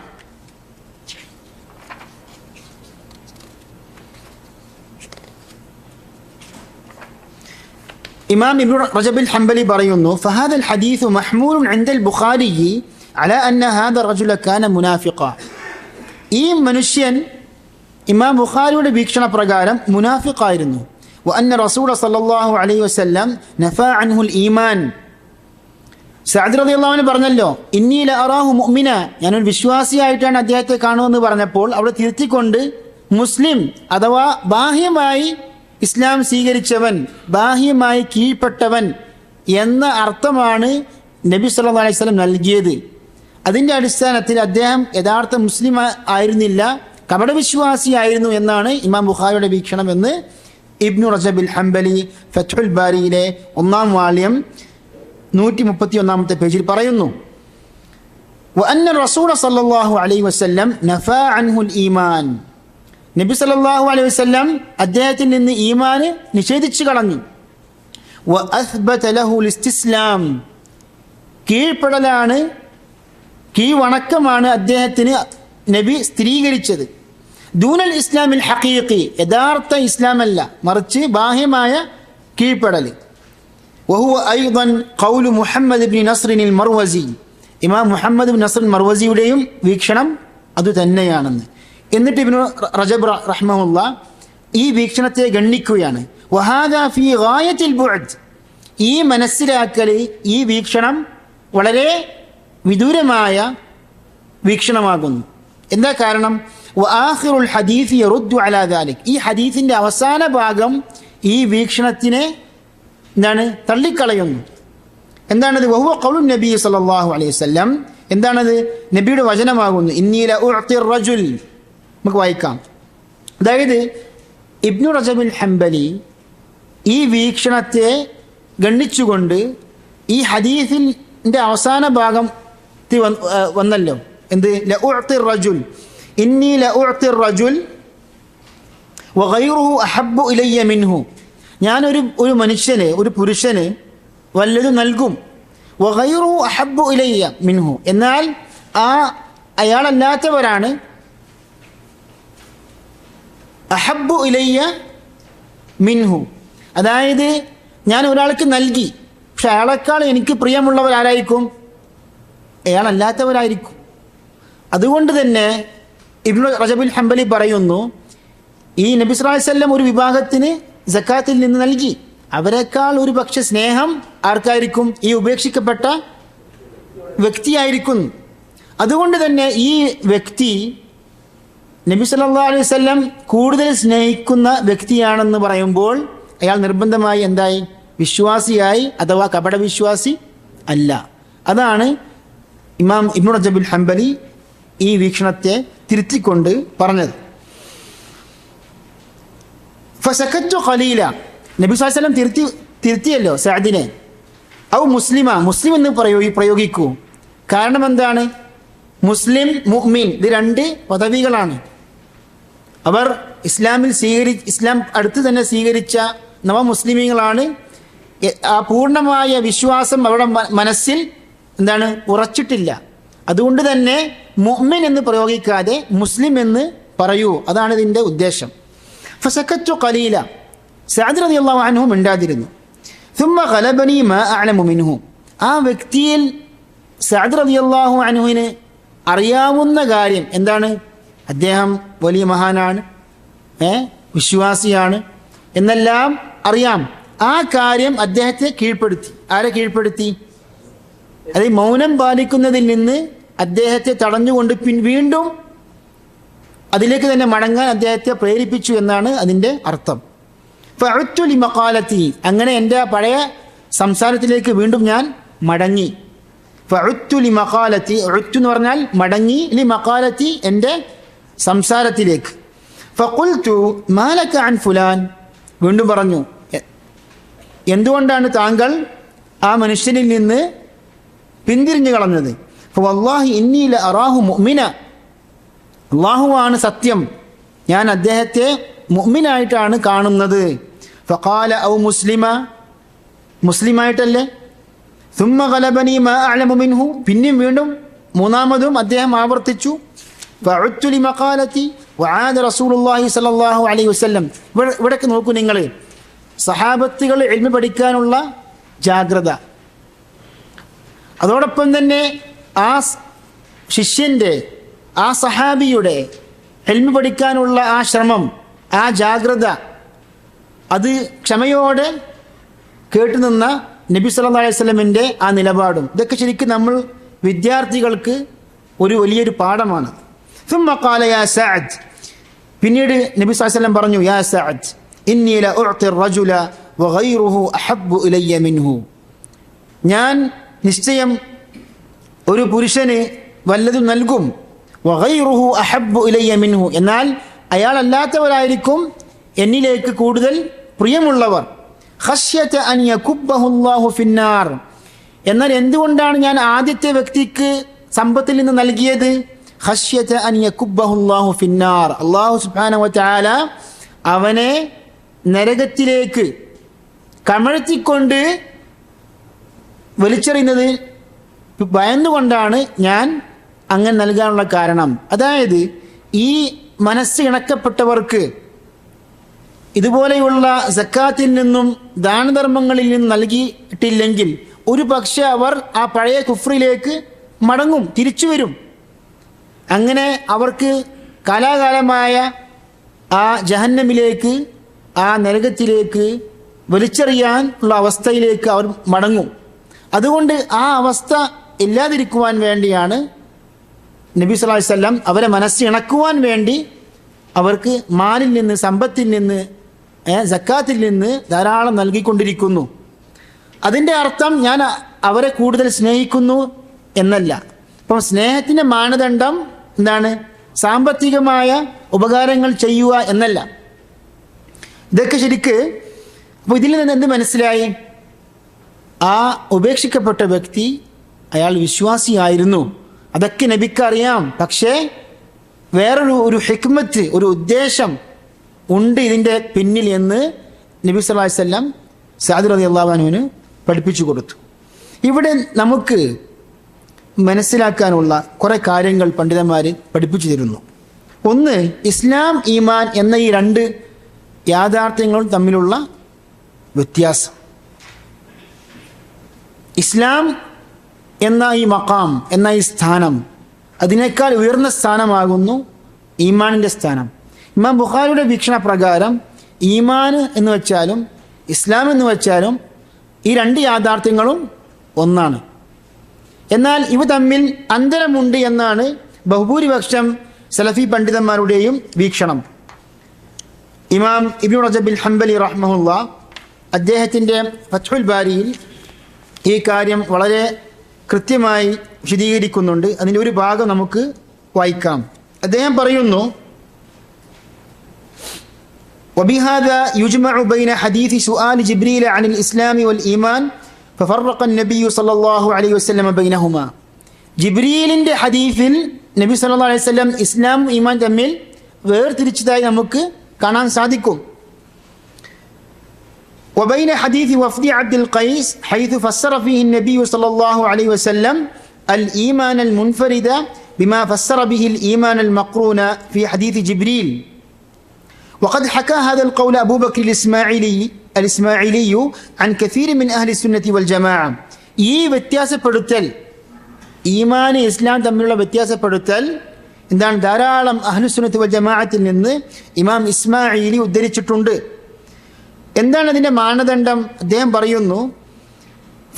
ഇമാം ഇബ്നു റജബിൽ ഹംബലി പറയുന്നു, ഫഹാദൽ ഹദീസ് മഹ്മൂലുൻ ഇൻദൽ ബുഖാരി അലാ അന്ന ഹാദ റജുല കാന മുനാഫിഖ. ഈ മനുഷ്യൻ ഇമാം ബുഖാരിയുടെ വീക്ഷണ പ്രകാരം മുനാഫിഖായിരുന്നു. വഅന്ന റസൂല സല്ലല്ലാഹു അലൈഹി വസല്ലം നഫാ അൻഹുൽ ഈമാൻ. സഅദ് റളിയല്ലാഹു അൻഹു പറഞ്ഞല്ലോ, ഇന്നി ലഅറാഹു മുഅ്മിന, ഞാനൊരു വിശ്വാസിയായിട്ടാണ് അദ്ദേഹത്തെ കാണുമെന്ന് പറഞ്ഞപ്പോൾ അവിടെ തിരുത്തിക്കൊണ്ട് മുസ്ലിം അഥവാ ബാഹ്യമായി ഇസ്ലാം സ്വീകരിച്ചവൻ, ബാഹ്യമായി കീഴ്പ്പെട്ടവൻ എന്ന അർത്ഥമാണ് നബി സല്ലല്ലാഹു അലൈഹി വസല്ലം നൽകിയത്. അതിൻ്റെ അടിസ്ഥാനത്തിൽ അദ്ദേഹം യഥാർത്ഥ മുസ്ലിം ആയിരുന്നില്ല, കപടവിശ്വാസിയായിരുന്നു എന്നാണ് ഇമാം ബുഖാരിയുടെ വീക്ഷണം എന്ന് ഇബ്നു റജബിൽ ഹംബലി ഫത്ഹുൽ ബാരിയിലെ 1-ാം വാള്യം 131-ാമത്തെ പേജിൽ പറയുന്നു. വഅന്ന റസൂല സല്ലല്ലാഹു അലൈഹി വസല്ലം നഫാ അൻഹുൽ ഈമാൻ. നബി സല്ലല്ലാഹു അലൈഹി വസല്ലം അദ്ദേഹത്തിൽ നിന്ന് ഈമാന് നിഷേധിച്ചു കളഞ്ഞു. വഅസ്ബത ലഹുൽ ഇസ്തിസ്ലാം, കീഴ്പ്പെടലാണ്, കീഴ്വണക്കമാണ് അദ്ദേഹത്തിന് നബി സ്ഥിരീകരിച്ചത്. ദൂനൽ ഇസ്ലാമിൽ ഹഖീഖി, യഥാർത്ഥ ഇസ്ലാമല്ല, മറിച്ച് ബാഹ്യമായ കീഴ്പ്പെടൽ. വഹുവ അയ്ദൻ ഖൗലു മുഹമ്മദ് ഇബ്നു നസ്റിനിൽ മർവസി, ഇമാം മുഹമ്മദ് ഇബ്നു നസ്ർ മർവസിയുടെയും വീക്ഷണം അതുതന്നെയാണെന്ന്. എന്നിട്ട് ഇബ്നു റജബ് റഹ്മഹുല്ലാഹ് ഈ വീക്ഷണത്തെ ഗണ്ണിക്കുകയാണ്. വഹാദാ ഫീ ഗായത്തിൽ ബുഅദ്, ഈ മനസ്സിലാക്കൽ, ഈ വീക്ഷണം വളരെ വിദൂരമായ വീക്ഷണമാകുന്നു. എന്താ കാരണം? വആഖിറുൽ ഹദീസ് യറുദ്ദു അലാ ദാലിക്, ഈ ഹദീസിൻ്റെ അവസാന ഭാഗം ഈ വീക്ഷണത്തിനെ എന്താണ്? തള്ളിക്കളയുന്നു. എന്താണത്? വഹുവ ഖൗലു നബി സല്ലല്ലാഹു അലൈഹി വസല്ലം, എന്താണത്? നബിയുടെ വചനമാകുന്നു. ഇന്നി ലഉഅ്തി റജുൽ, നമുക്ക് വായിക്കാം. അതായത് ഇബ്നു റജബിൽ ഹംബലി ഈ വീക്ഷണത്തെ ഗണ്ണിച്ചുകൊണ്ട് ഈ ഹദീസിൻ്റെ അവസാന ഭാഗം വന്നല്ലോ, എന്ത്? ലഉഅ്തി റജുൽ, ഇന്നി ലഉഅ്തി റജുൽ വഗൈറുഹു അഹബ്ബു ഇലയ്യ മിൻഹു, ഞാനൊരു മനുഷ്യന്, ഒരു പുരുഷന് വല്ലതും നൽകും. വഗൈറുഹു അഹബ്ബു ഇലയ്യ മിൻഹു, എന്നാൽ അയാളല്ലാത്തവരാണ് അഹബ്ബു ഇലയ്യ മിൻഹു, അതായത് ഞാൻ ഒരാൾക്ക് നൽകി, പക്ഷെ അയാളെക്കാൾ എനിക്ക് പ്രിയമുള്ളവരാരായിരിക്കും? അയാളല്ലാത്തവരായിരിക്കും. അതുകൊണ്ട് തന്നെ ഇബ്നു റജബുൽ ഹംബലി പറയുന്നു, ഈ നബി സല്ലല്ലാഹു അലൈഹി വസല്ലം ഒരു വിഭാഗത്തിന് സക്കാത്തിൽ നിന്ന് നൽകി, അവരെക്കാൾ ഒരു പക്ഷെ സ്നേഹം ആർക്കായിരിക്കും? ഈ ഉപേക്ഷിക്കപ്പെട്ട വ്യക്തിയായിരിക്കും. അതുകൊണ്ട് തന്നെ ഈ വ്യക്തി നബി സല്ലല്ലാഹു അലൈഹി വസല്ലം കൂടുതൽ സ്നേഹിക്കുന്ന വ്യക്തിയാണെന്ന് പറയുമ്പോൾ അയാൾ നിർബന്ധമായി എന്തായി? വിശ്വാസിയായി, അഥവാ കപടവിശ്വാസി അല്ല. അതാണ് ഇമാം ഇബ്നു റജബുൽ ഹംബലി ഈ വീക്ഷണത്തെ തിരുത്തിക്കൊണ്ട് പറഞ്ഞത്. ഫസക്കത്തു ഖലീല, നബി സല്ലല്ലാഹു അലൈഹി വസല്ലം തിരുത്തിയല്ലോ സഅദിനെ. ഔ മുസ്ലിമ, മുസ്ലിം എന്ന് പ്രയോഗിക്കൂ. കാരണം എന്താണ്? മുസ്ലിം, മുഅ്മിൻ, ഇത് രണ്ട് പദവികളാണ്. അവർ ഇസ്ലാം അടുത്ത് തന്നെ സ്വീകരിച്ച നവമുസ്ലിമീങ്ങളാണ്. ആ പൂർണ്ണമായ വിശ്വാസം അവരുടെ മനസ്സിൽ എന്താണ്? ഉറച്ചിട്ടില്ല. അതുകൊണ്ട് തന്നെ മുഅ്മിൻ എന്ന് പ്രയോഗിക്കാതെ മുസ്ലിം എന്ന് പറയൂ, അതാണ് ഇതിൻ്റെ ഉദ്ദേശം. ഫസക്കത്തു ഖലീല, സഅദ് റളിയല്ലാഹു അൻഹു മിണ്ടാതിരുന്നു. ثم غلبني ما أعلم منه. ആ വ്യക്തിയിൽ സഅദ് റളിയല്ലാഹു അൻഹുവിന് അറിയാവുന്ന കാര്യം എന്താണ്? അദ്ദേഹം വലിയ മഹാനാണ്, വിശ്വാസിയാണ് എന്നെല്ലാം അറിയാം. ആ കാര്യം അദ്ദേഹത്തെ കീഴ്പ്പെടുത്തി. ആരെ കീഴ്പ്പെടുത്തി? അത് മൗനം പാലിക്കുന്നതിൽ നിന്ന് അദ്ദേഹത്തെ തടഞ്ഞുകൊണ്ട് വീണ്ടും അതിലേക്ക് തന്നെ മടങ്ങാൻ അദ്ദേഹത്തെ പ്രേരിപ്പിച്ചു എന്നാണ് അതിൻ്റെ അർത്ഥം. ഫഅഉത്തു ലിമഖാലത്തി, അങ്ങനെ എൻ്റെ പഴയ സംസാരത്തിലേക്ക് വീണ്ടും ഞാൻ മടങ്ങി. ഫഅഉത്തു ലിമഖാലത്തി, ഉഅ്തു എന്ന് പറഞ്ഞാൽ മടങ്ങി, ലിമഖാലത്തി എൻ്റെ സംസാരത്തിലേക്ക്. ഫഖുൽതു മാ ലക അൻ ഫുലാൻ, വീണ്ടും പറഞ്ഞു എന്തുകൊണ്ടാണ് താങ്കൾ ആ മനുഷ്യനിൽ നിന്ന് പിന്തിരിഞ്ഞു കളഞ്ഞത്? ഫവല്ലാഹി ഇന്നി ലഅറാഹു മുഅ്മിന, അല്ലാഹുവാണ് സത്യം, ഞാൻ അദ്ദേഹത്തെ മുഅ്മിനായിട്ടാണ് കാണുന്നത്. ഫഖാല ഔ മുസ്ലിമ, മുസ്ലിമായിട്ടല്ലേ? സുമ്മ ഗലബനി മാ അഅലമു മിൻഹു, പിന്നെയും വീണ്ടും മൂന്നാമതും അദ്ദേഹം ആവർത്തിച്ചു. ഫഅഉത്തു ലിമഖാലതി വആദ റസൂലുള്ളാഹി സ്വല്ലല്ലാഹു അലൈഹി വസല്ലം. ഇവിടേക്ക് നോക്കൂ നിങ്ങൾ, സഹാബത്തുകൾ ഇൽമു പഠിക്കാനുള്ള ജാഗ്രത, അതോടൊപ്പം തന്നെ ആ ശിഷ്യൻ്റെ, ആ സഹാബിയുടെ ഇൽമു പഠിക്കാനുള്ള ആ ശ്രമം, ആ ജാഗ്രത, അത് ക്ഷമയോടെ കേട്ടുനിന്ന നബി സല്ലല്ലാഹു അലൈഹി വസല്ലമിൻ്റെ ആ നിലപാടും, ഇതൊക്കെ ശരിക്കും നമ്മൾ വിദ്യാർത്ഥികൾക്ക് ഒരു വലിയൊരു പാഠമാണ്. ثم قال يا سعد, പിന്നീട് നബി സല്ലല്ലാഹു അലൈഹി വസല്ലം പറഞ്ഞു, യാ സഅദ് ഇന്നി ലഉഅതി الرجل وغيره احب الي منه, ഞാൻ നിശ്ചയം ഒരു പുരുഷന് വല്ലതും നൽകും, وغيره احب الي منه, എന്നാൽ അയാളല്ലാത്തവരായിരിക്കും എന്നിലേക്ക് കൂടുതൽ പ്രിയമുള്ളവർ. ഖശ്യത അൻ യകുബ്ബഹു അല്ലാഹു ഫിന്നാർ, എന്നാൽ എന്തുകൊണ്ടാണ് ഞാൻ ആദ്യത്തെ വ്യക്തിക്ക് സമ്പത്തിൽ നിന്ന് നൽകിയത്? ഖശ്യത അൻ യകുബ്ബഹു അല്ലാഹു ഫിന്നാർ, അല്ലാഹു സുബ്ഹാനഹു വ തആല അവനെ നരകത്തിലേക്ക് കമഴ്ത്തിക്കൊണ്ട് വലിച്ചെറിയുന്നത് ഭയന്നുകൊണ്ടാണ് ഞാൻ അങ്ങനെ നൽകാനുള്ള കാരണം. അതായത് ഈ മനസ്സ് ഇണക്കപ്പെട്ടവർക്ക് ഇതുപോലെയുള്ള സക്കാത്തിൽ നിന്നും ദാനധർമ്മങ്ങളിൽ നിന്നും നൽകിയിട്ടില്ലെങ്കിൽ ഒരു പക്ഷെ അവർ ആ പഴയ കുഫ്രിലേക്ക് മടങ്ങും, തിരിച്ചു വരും. അങ്ങനെ അവർക്ക് കാലാകാലമായ ആ ജഹന്നമിലേക്ക്, ആ നരകത്തിലേക്ക് വലിച്ചെറിയാൻ ഉള്ള അവസ്ഥയിലേക്ക് അവർ മടങ്ങും. അതുകൊണ്ട് ആ അവസ്ഥ ഇല്ലാതിരിക്കുവാൻ വേണ്ടിയാണ് നബി സല്ലല്ലാഹു അലൈഹി വസല്ലം അവരെ മനസ്സിണക്കുവാൻ വേണ്ടി അവർക്ക് മാലിൽ നിന്ന്, സമ്പത്തിൽ നിന്ന്, സക്കാത്തിൽ നിന്ന് ധാരാളം നൽകിക്കൊണ്ടിരിക്കുന്നു. അതിൻ്റെ അർത്ഥം ഞാൻ അവരെ കൂടുതൽ സ്നേഹിക്കുന്നു എന്നല്ല. അപ്പം സ്നേഹത്തിൻ്റെ മാനദണ്ഡം എന്താണ്? സാമ്പത്തികമായ ഉപകാരങ്ങൾ ചെയ്യുക എന്നല്ല. ഇതൊക്കെ ശരിക്ക് അപ്പോൾ ഇതിൽ നിന്ന് എന്ത് മനസ്സിലായി? ആ ഉപേക്ഷിക്കപ്പെട്ട വ്യക്തി അയാൾ വിശ്വാസിയായിരുന്നു, അതൊക്കെ നബിക്കറിയാം. പക്ഷേ വേറൊരു ഹിക്മത്ത്, ഒരു ഉദ്ദേശം ഉണ്ട് ഇതിൻ്റെ പിന്നിൽ എന്ന് നബി സല്ലല്ലാഹു അലൈഹി വസല്ലം സഅദ് റളിയല്ലാഹു അൻഹുവിന് പഠിപ്പിച്ചു കൊടുത്തു. ഇവിടെ നമുക്ക് മനസ്സിലാക്കാനുള്ള കുറേ കാര്യങ്ങൾ പണ്ഡിതന്മാർ പഠിപ്പിച്ചു തരുന്നു. ഒന്ന്, ഇസ്ലാം, ഈമാൻ എന്ന ഈ രണ്ട് യാഥാർത്ഥ്യങ്ങളും തമ്മിലുള്ള വ്യത്യാസം. ഇസ്ലാം എന്ന ഈ മഖാം, എന്ന ഈ സ്ഥാനം, അതിനേക്കാൾ ഉയർന്ന സ്ഥാനമാകുന്നു ഈമാനിൻ്റെ സ്ഥാനം. ഇമാം ബുഖാരിയുടെ വീക്ഷണപ്രകാരം ഈമാൻ എന്ന് വെച്ചാലും ഇസ്ലാം എന്ന് വെച്ചാലും ഈ രണ്ട് യാഥാർത്ഥ്യങ്ങളും ഒന്നാണ്. എന്നാൽ ഇവ തമ്മിൽ അന്തരമുണ്ട് എന്നാണ് ബഹുഭൂരിപക്ഷം സലഫി പണ്ഡിതന്മാരുടെയും വീക്ഷണം. ഇമാം ഇബ്നു റജബിൽ ഹംബലി റഹ്മഹുല്ലാ അദ്ദേഹത്തിൻ്റെ ഫത്ഹുൽ ബാരിയിൽ ഈ കാര്യം വളരെ കൃത്യമായി വിശദീകരിക്കുന്നുണ്ട്. അതിൻ്റെ ഒരു ഭാഗം നമുക്ക് വായിക്കാം. അദ്ദേഹം പറയുന്നു, وبهذا يجمع بين حديث سؤال جبريل عن الإسلام والإيمان ففرق النبي صلى الله عليه وسلم بينهما. ജിബ്രീലിൻ്റെ ഹദീസിൽ നബി സല്ലല്ലാഹു അലൈഹി വസല്ലം ഇസ്ലാം ഈമാൻ തമ്മിൽ വേർതിരിച്ചതായി നമുക്ക് കാണാൻ സാധിക്കും. وبين حديث وفد عبد القيس حيث فسر فيه النبي صلى الله عليه وسلم الإيمان المنفرد بما فسر به الإيمان المقرون في حديث جبريل. وقد حكى هذا القول أبو بكر الإسماعيلي عن كثير من أهل السنة والجماعة. ഈ വ്യത്യാസപ്പെടുത്തൽ, ഈമാൻ ഇസ്ലാം തമ്മിലുള്ള വ്യത്യാസപ്പെടുത്തൽ എന്താണ് ധാരാളം അഹ്ലുസുന്നത്ത് വൽ ജമാഅത്തിൽ നിന്ന് ഇമാം ഇസ്മാഈലി ഉദ്ധരിച്ചിട്ടുണ്ട്. എന്താണ് അതിൻ്റെ മാനദണ്ഡം? അദ്ദേഹം പറയുന്നു,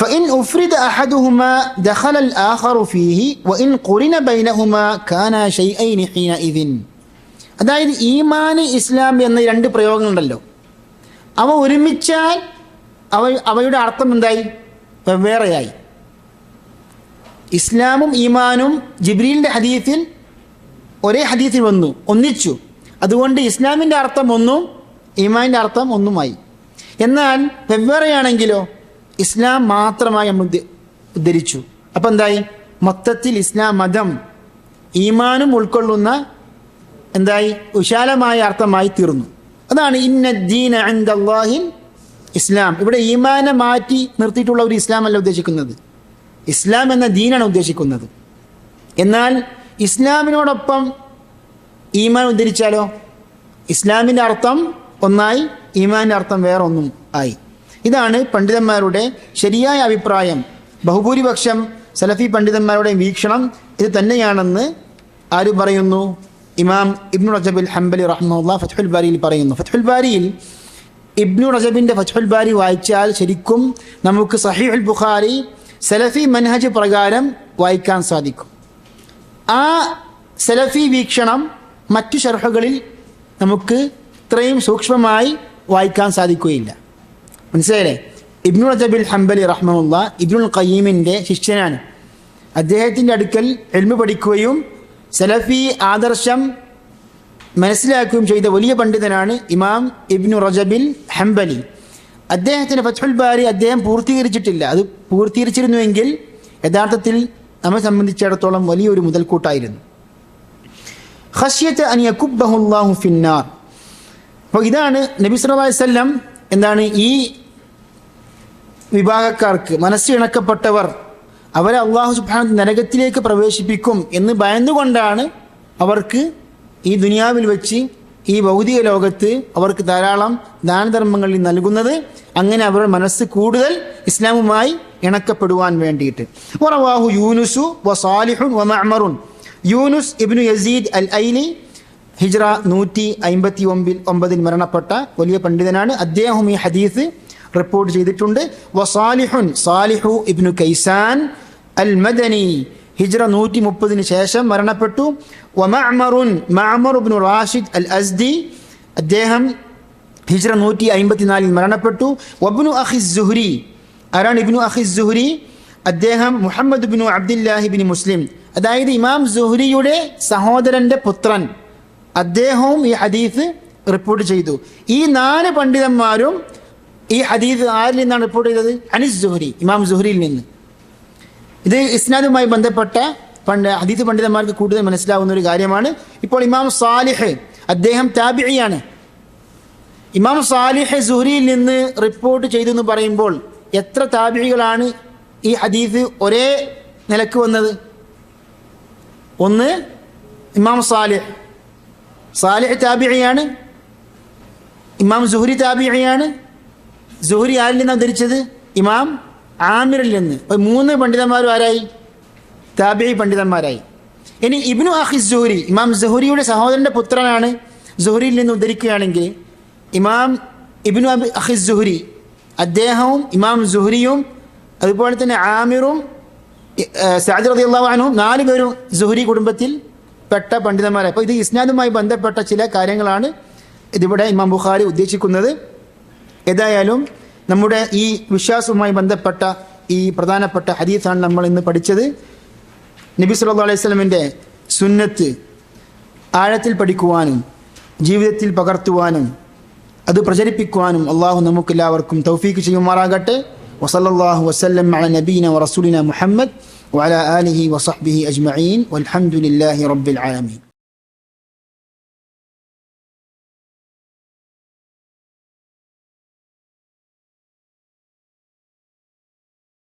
فإن أفرد أحدهما دخل الآخر فيه وإن قرن بينهما كان شيئين حينئذ. അതായത് ഈമാൻ ഇസ്ലാം എന്ന രണ്ട് പ്രയോഗങ്ങളുണ്ടല്ലോ, അവ ഒരുമിച്ചാൽ അവയുടെ അർത്ഥം എന്തായി? വെവ്വേറെയായി. ഇസ്ലാമും ഈമാനും ജിബ്രീലിൻ്റെ ഹദീസിൽ ഒരേ ഹദീസിൽ വന്നു, ഒന്നിച്ചു. അതുകൊണ്ട് ഇസ്ലാമിൻ്റെ അർത്ഥം ഒന്നും ഈമാനിൻ്റെ അർത്ഥം ഒന്നുമായി. എന്നാൽ വെവ്വേറെയാണെങ്കിലോ ഇസ്ലാം മാത്രമായി നമ്മൾ ഉദ്ധരിച്ചു. അപ്പം എന്തായി? മൊത്തത്തിൽ ഇസ്ലാം മതം ഈമാനും ഉൾക്കൊള്ളുന്ന എന്തായി? വിശാലമായ അർത്ഥമായി തീർന്നു. അതാണ് ഇന്ന ദീന ഇൻദല്ലാഹിൽ ഇസ്ലാം. ഇവിടെ ഈമാനെ മാറ്റി നിർത്തിയിട്ടുള്ള ഒരു ഇസ്ലാം അല്ല ഉദ്ദേശിക്കുന്നത്, ഇസ്ലാം എന്ന ദീനാണ് ഉദ്ദേശിക്കുന്നത്. എന്നാൽ ഇസ്ലാമിനോടൊപ്പം ഈമാൻ ഉദ്ധരിച്ചാലോ ഇസ്ലാമിൻ്റെ അർത്ഥം ഒന്നായി, ഈമാൻ്റെ അർത്ഥം വേറെ ഒന്നും ആയി. ഇതാണ് പണ്ഡിതന്മാരുടെ ശരിയായ അഭിപ്രായം. ബഹുഭൂരിപക്ഷം സലഫി പണ്ഡിതന്മാരുടെ വീക്ഷണം ഇത് തന്നെയാണെന്ന് ആര് പറയുന്നു? ഇമാം ഇബ്നു റജബ് അൽ ഹംബലി റഹ്മഹുല്ലാഹ് ഫത്ഹുൽ ബാരിയിൽ പറയുന്നു. ഫത്ഹുൽ ബാരിയിൽ ഇബ്നു റജബിൻ്റെ ഫത്ഹുൽ ബാരി വായിച്ചാൽ ശരിക്കും നമുക്ക് സഹീഹുൽ ബുഖാരി സലഫി മൻഹജ് പ്രകാരം വായിക്കാൻ സാധിക്കും. ആ സലഫി വീക്ഷണം മറ്റു ശർഹുകളിൽ നമുക്ക് ഇത്രയും സൂക്ഷ്മമായി വായിക്കാൻ സാധിക്കുകയില്ല. മനസ്സിലായില്ലേ? ഇബ്നു റജബിൽ ഹംബലി റഹ്മഹുല്ലാഹ് ഇബ്നുൽ ഖയ്യിമിൻ്റെ ശിഷ്യനാണ്. അദ്ദേഹത്തിൻ്റെ അടുക്കൽ ഇൽമു പഠിക്കുകയും സലഫി ആദർശം മനസ്സിലാക്കുകയും ചെയ്ത വലിയ പണ്ഡിതനാണ് ഇമാം ഇബ്നു റജബിൽ ഹംബലി. അദ്ദേഹത്തിൻ്റെ ഫത്ഹുൽ ബാരി അദ്ദേഹം പൂർത്തീകരിച്ചിട്ടില്ല. അത് പൂർത്തീകരിച്ചിരുന്നുവെങ്കിൽ യഥാർത്ഥത്തിൽ നമ്മെ സംബന്ധിച്ചിടത്തോളം വലിയൊരു മുതൽക്കൂട്ടായിരുന്നു. ഖശ്യത അൻ യകുബ്ബഹുല്ലാഹു ഫിന്നാർ. അപ്പോൾ ഇതാണ് നബി സല്ലല്ലാഹു അലൈഹി വസല്ലം എന്താണ് ഈ വിഭാഗക്കാർക്ക് മനസ്സിണക്കപ്പെട്ടവർ അവരെ അള്ളാഹു സുബ്ഹാനഹു നരകത്തിലേക്ക് പ്രവേശിപ്പിക്കും എന്ന് ഭയന്നുകൊണ്ടാണ് അവർക്ക് ഈ ദുനിയാവിൽ വെച്ച് ഈ ഭൗതിക ലോകത്ത് അവർക്ക് ധാരാളം ദാനധർമ്മങ്ങളിൽ നൽകുന്നത്. അങ്ങനെ അവരുടെ മനസ്സ് കൂടുതൽ ഇസ്ലാമുമായി ഇണക്കപ്പെടുവാൻ വേണ്ടിയിട്ട്. വറവാഹു യൂനുസു വസാലിഹുൻ വമഅ്മറുൻ. യൂനുസ് ഇബ്നു യസീദ് അൽ ഐലി ഹിജ്റ 159 മരണപ്പെട്ട വലിയ പണ്ഡിതനാണ്. അദ്ദേഹം ഈ ഹദീസ് റിപ്പോർട്ട് ചെയ്തിട്ടുണ്ട്. വസാലിഹുൻ സാലിഹു ഇബ്നു കൈസാൻ അൽ മദനി ഹിജ്റ 130 ശേഷം മരണപ്പെട്ടു. വമഅ്മറുൻ മഅ്മർ ഇബ്നു റാഷിദ് അൽ അസ്ദി അദ്ദേഹം ഹിജ്റ 154 മരണപ്പെട്ടു. വബ്നു അഖി സുഹ്രി. ആരാണ് ഇബ്നു അഖി സുഹ്രി? അദ്ദേഹം മുഹമ്മദ് ഇബ്നു അബ്ദുല്ലാഹി ഇബ്നു മുസ്ലിം, അതായത് ഇമാം സുഹ്രിയുടെ സഹോദരൻ്റെ പുത്രൻ. അദ്ദേഹവും ഈ ഹദീസ് റിപ്പോർട്ട് ചെയ്തു. ഈ 4 പണ്ഡിതന്മാരും ഈ ഹദീസ് ആരിൽ നിന്നാണ് റിപ്പോർട്ട് ചെയ്തത്? അനിസ് സുഹ്രി, ഇമാം സുഹ്രിയിൽ നിന്ന്. ഇത് ഇസ്നാദുമായി ബന്ധപ്പെട്ട ഹദീസ് പണ്ഡിതന്മാർക്ക് കൂടുതൽ മനസ്സിലാവുന്ന ഒരു കാര്യമാണ്. ഇപ്പോൾ ഇമാം സാലിഹ് അദ്ദേഹം താബിഇയാണ്. ഇമാം സാലിഹ് സുഹ്രിയിൽ നിന്ന് റിപ്പോർട്ട് ചെയ്തു എന്ന് പറയുമ്പോൾ എത്ര താബിഇകളാണ് ഈ ഹദീസ് ഒരേ നിലക്ക് വന്നത്? ഒന്ന് ഇമാം സാലിഹ് താബിഇയാണ്, ഇമാം സുഹ്രി താബിഇയാണ്. സുഹ്രി ആരിൽ നിന്നാണ് ധരിച്ചത്? ഇമാം ആമിറിൽ നിന്ന്. 3 പണ്ഡിതന്മാരും ആരായി? താബിഇ പണ്ഡിതന്മാരായി. ഇനി ഇബ്നു അഖി സുഹ്രി, ഇമാം സുഹ്രിയുടെ സഹോദരൻ്റെ പുത്രനാണ്. സുഹ്രിയിൽ നിന്ന് ഉദ്ധരിക്കുകയാണെങ്കിൽ ഇമാം ഇബ്നു അഖി സുഹ്രി അദ്ദേഹവും ഇമാം സുഹ്രിയും അതുപോലെ തന്നെ ആമിറും സഅദ് റളിയല്ലാഹു അൻഹു 4 പേരും സുഹ്രി കുടുംബത്തിൽ പെട്ട പണ്ഡിതന്മാരായി. അപ്പോൾ ഇത് ഇസ്നാദുമായി ബന്ധപ്പെട്ട ചില കാര്യങ്ങളാണ് ഇതിവിടെ ഇമാം ബുഖാരി ഉദ്ദേശിക്കുന്നത്. ഏതായാലും നമ്മുടെ ഈ വിശ്വാസവുമായി ബന്ധപ്പെട്ട ഈ പ്രധാനപ്പെട്ട ഹദീസാണ് നമ്മൾ ഇന്ന് പഠിച്ചത്. നബി സല്ലല്ലാഹു അലൈഹി വസല്ലമിൻ്റെ സുന്നത്ത് ആഴത്തിൽ പഠിക്കുവാനും ജീവിതത്തിൽ പകർത്തുവാനും അത് പ്രചരിപ്പിക്കുവാനും അള്ളാഹു നമുക്കെല്ലാവർക്കും തൗഫീക്ക് ചെയ്യുമാറാകട്ടെ. വസല്ലല്ലാഹു വസല്ലം അലാ നബീന വറസൂലിന മുഹമ്മദ് വഅലാ ആലിഹി വസഹ്ബിഹി അജ്മഈൻ വൽഹംദുലില്ലാഹി റബ്ബിൽ ആലമീൻ.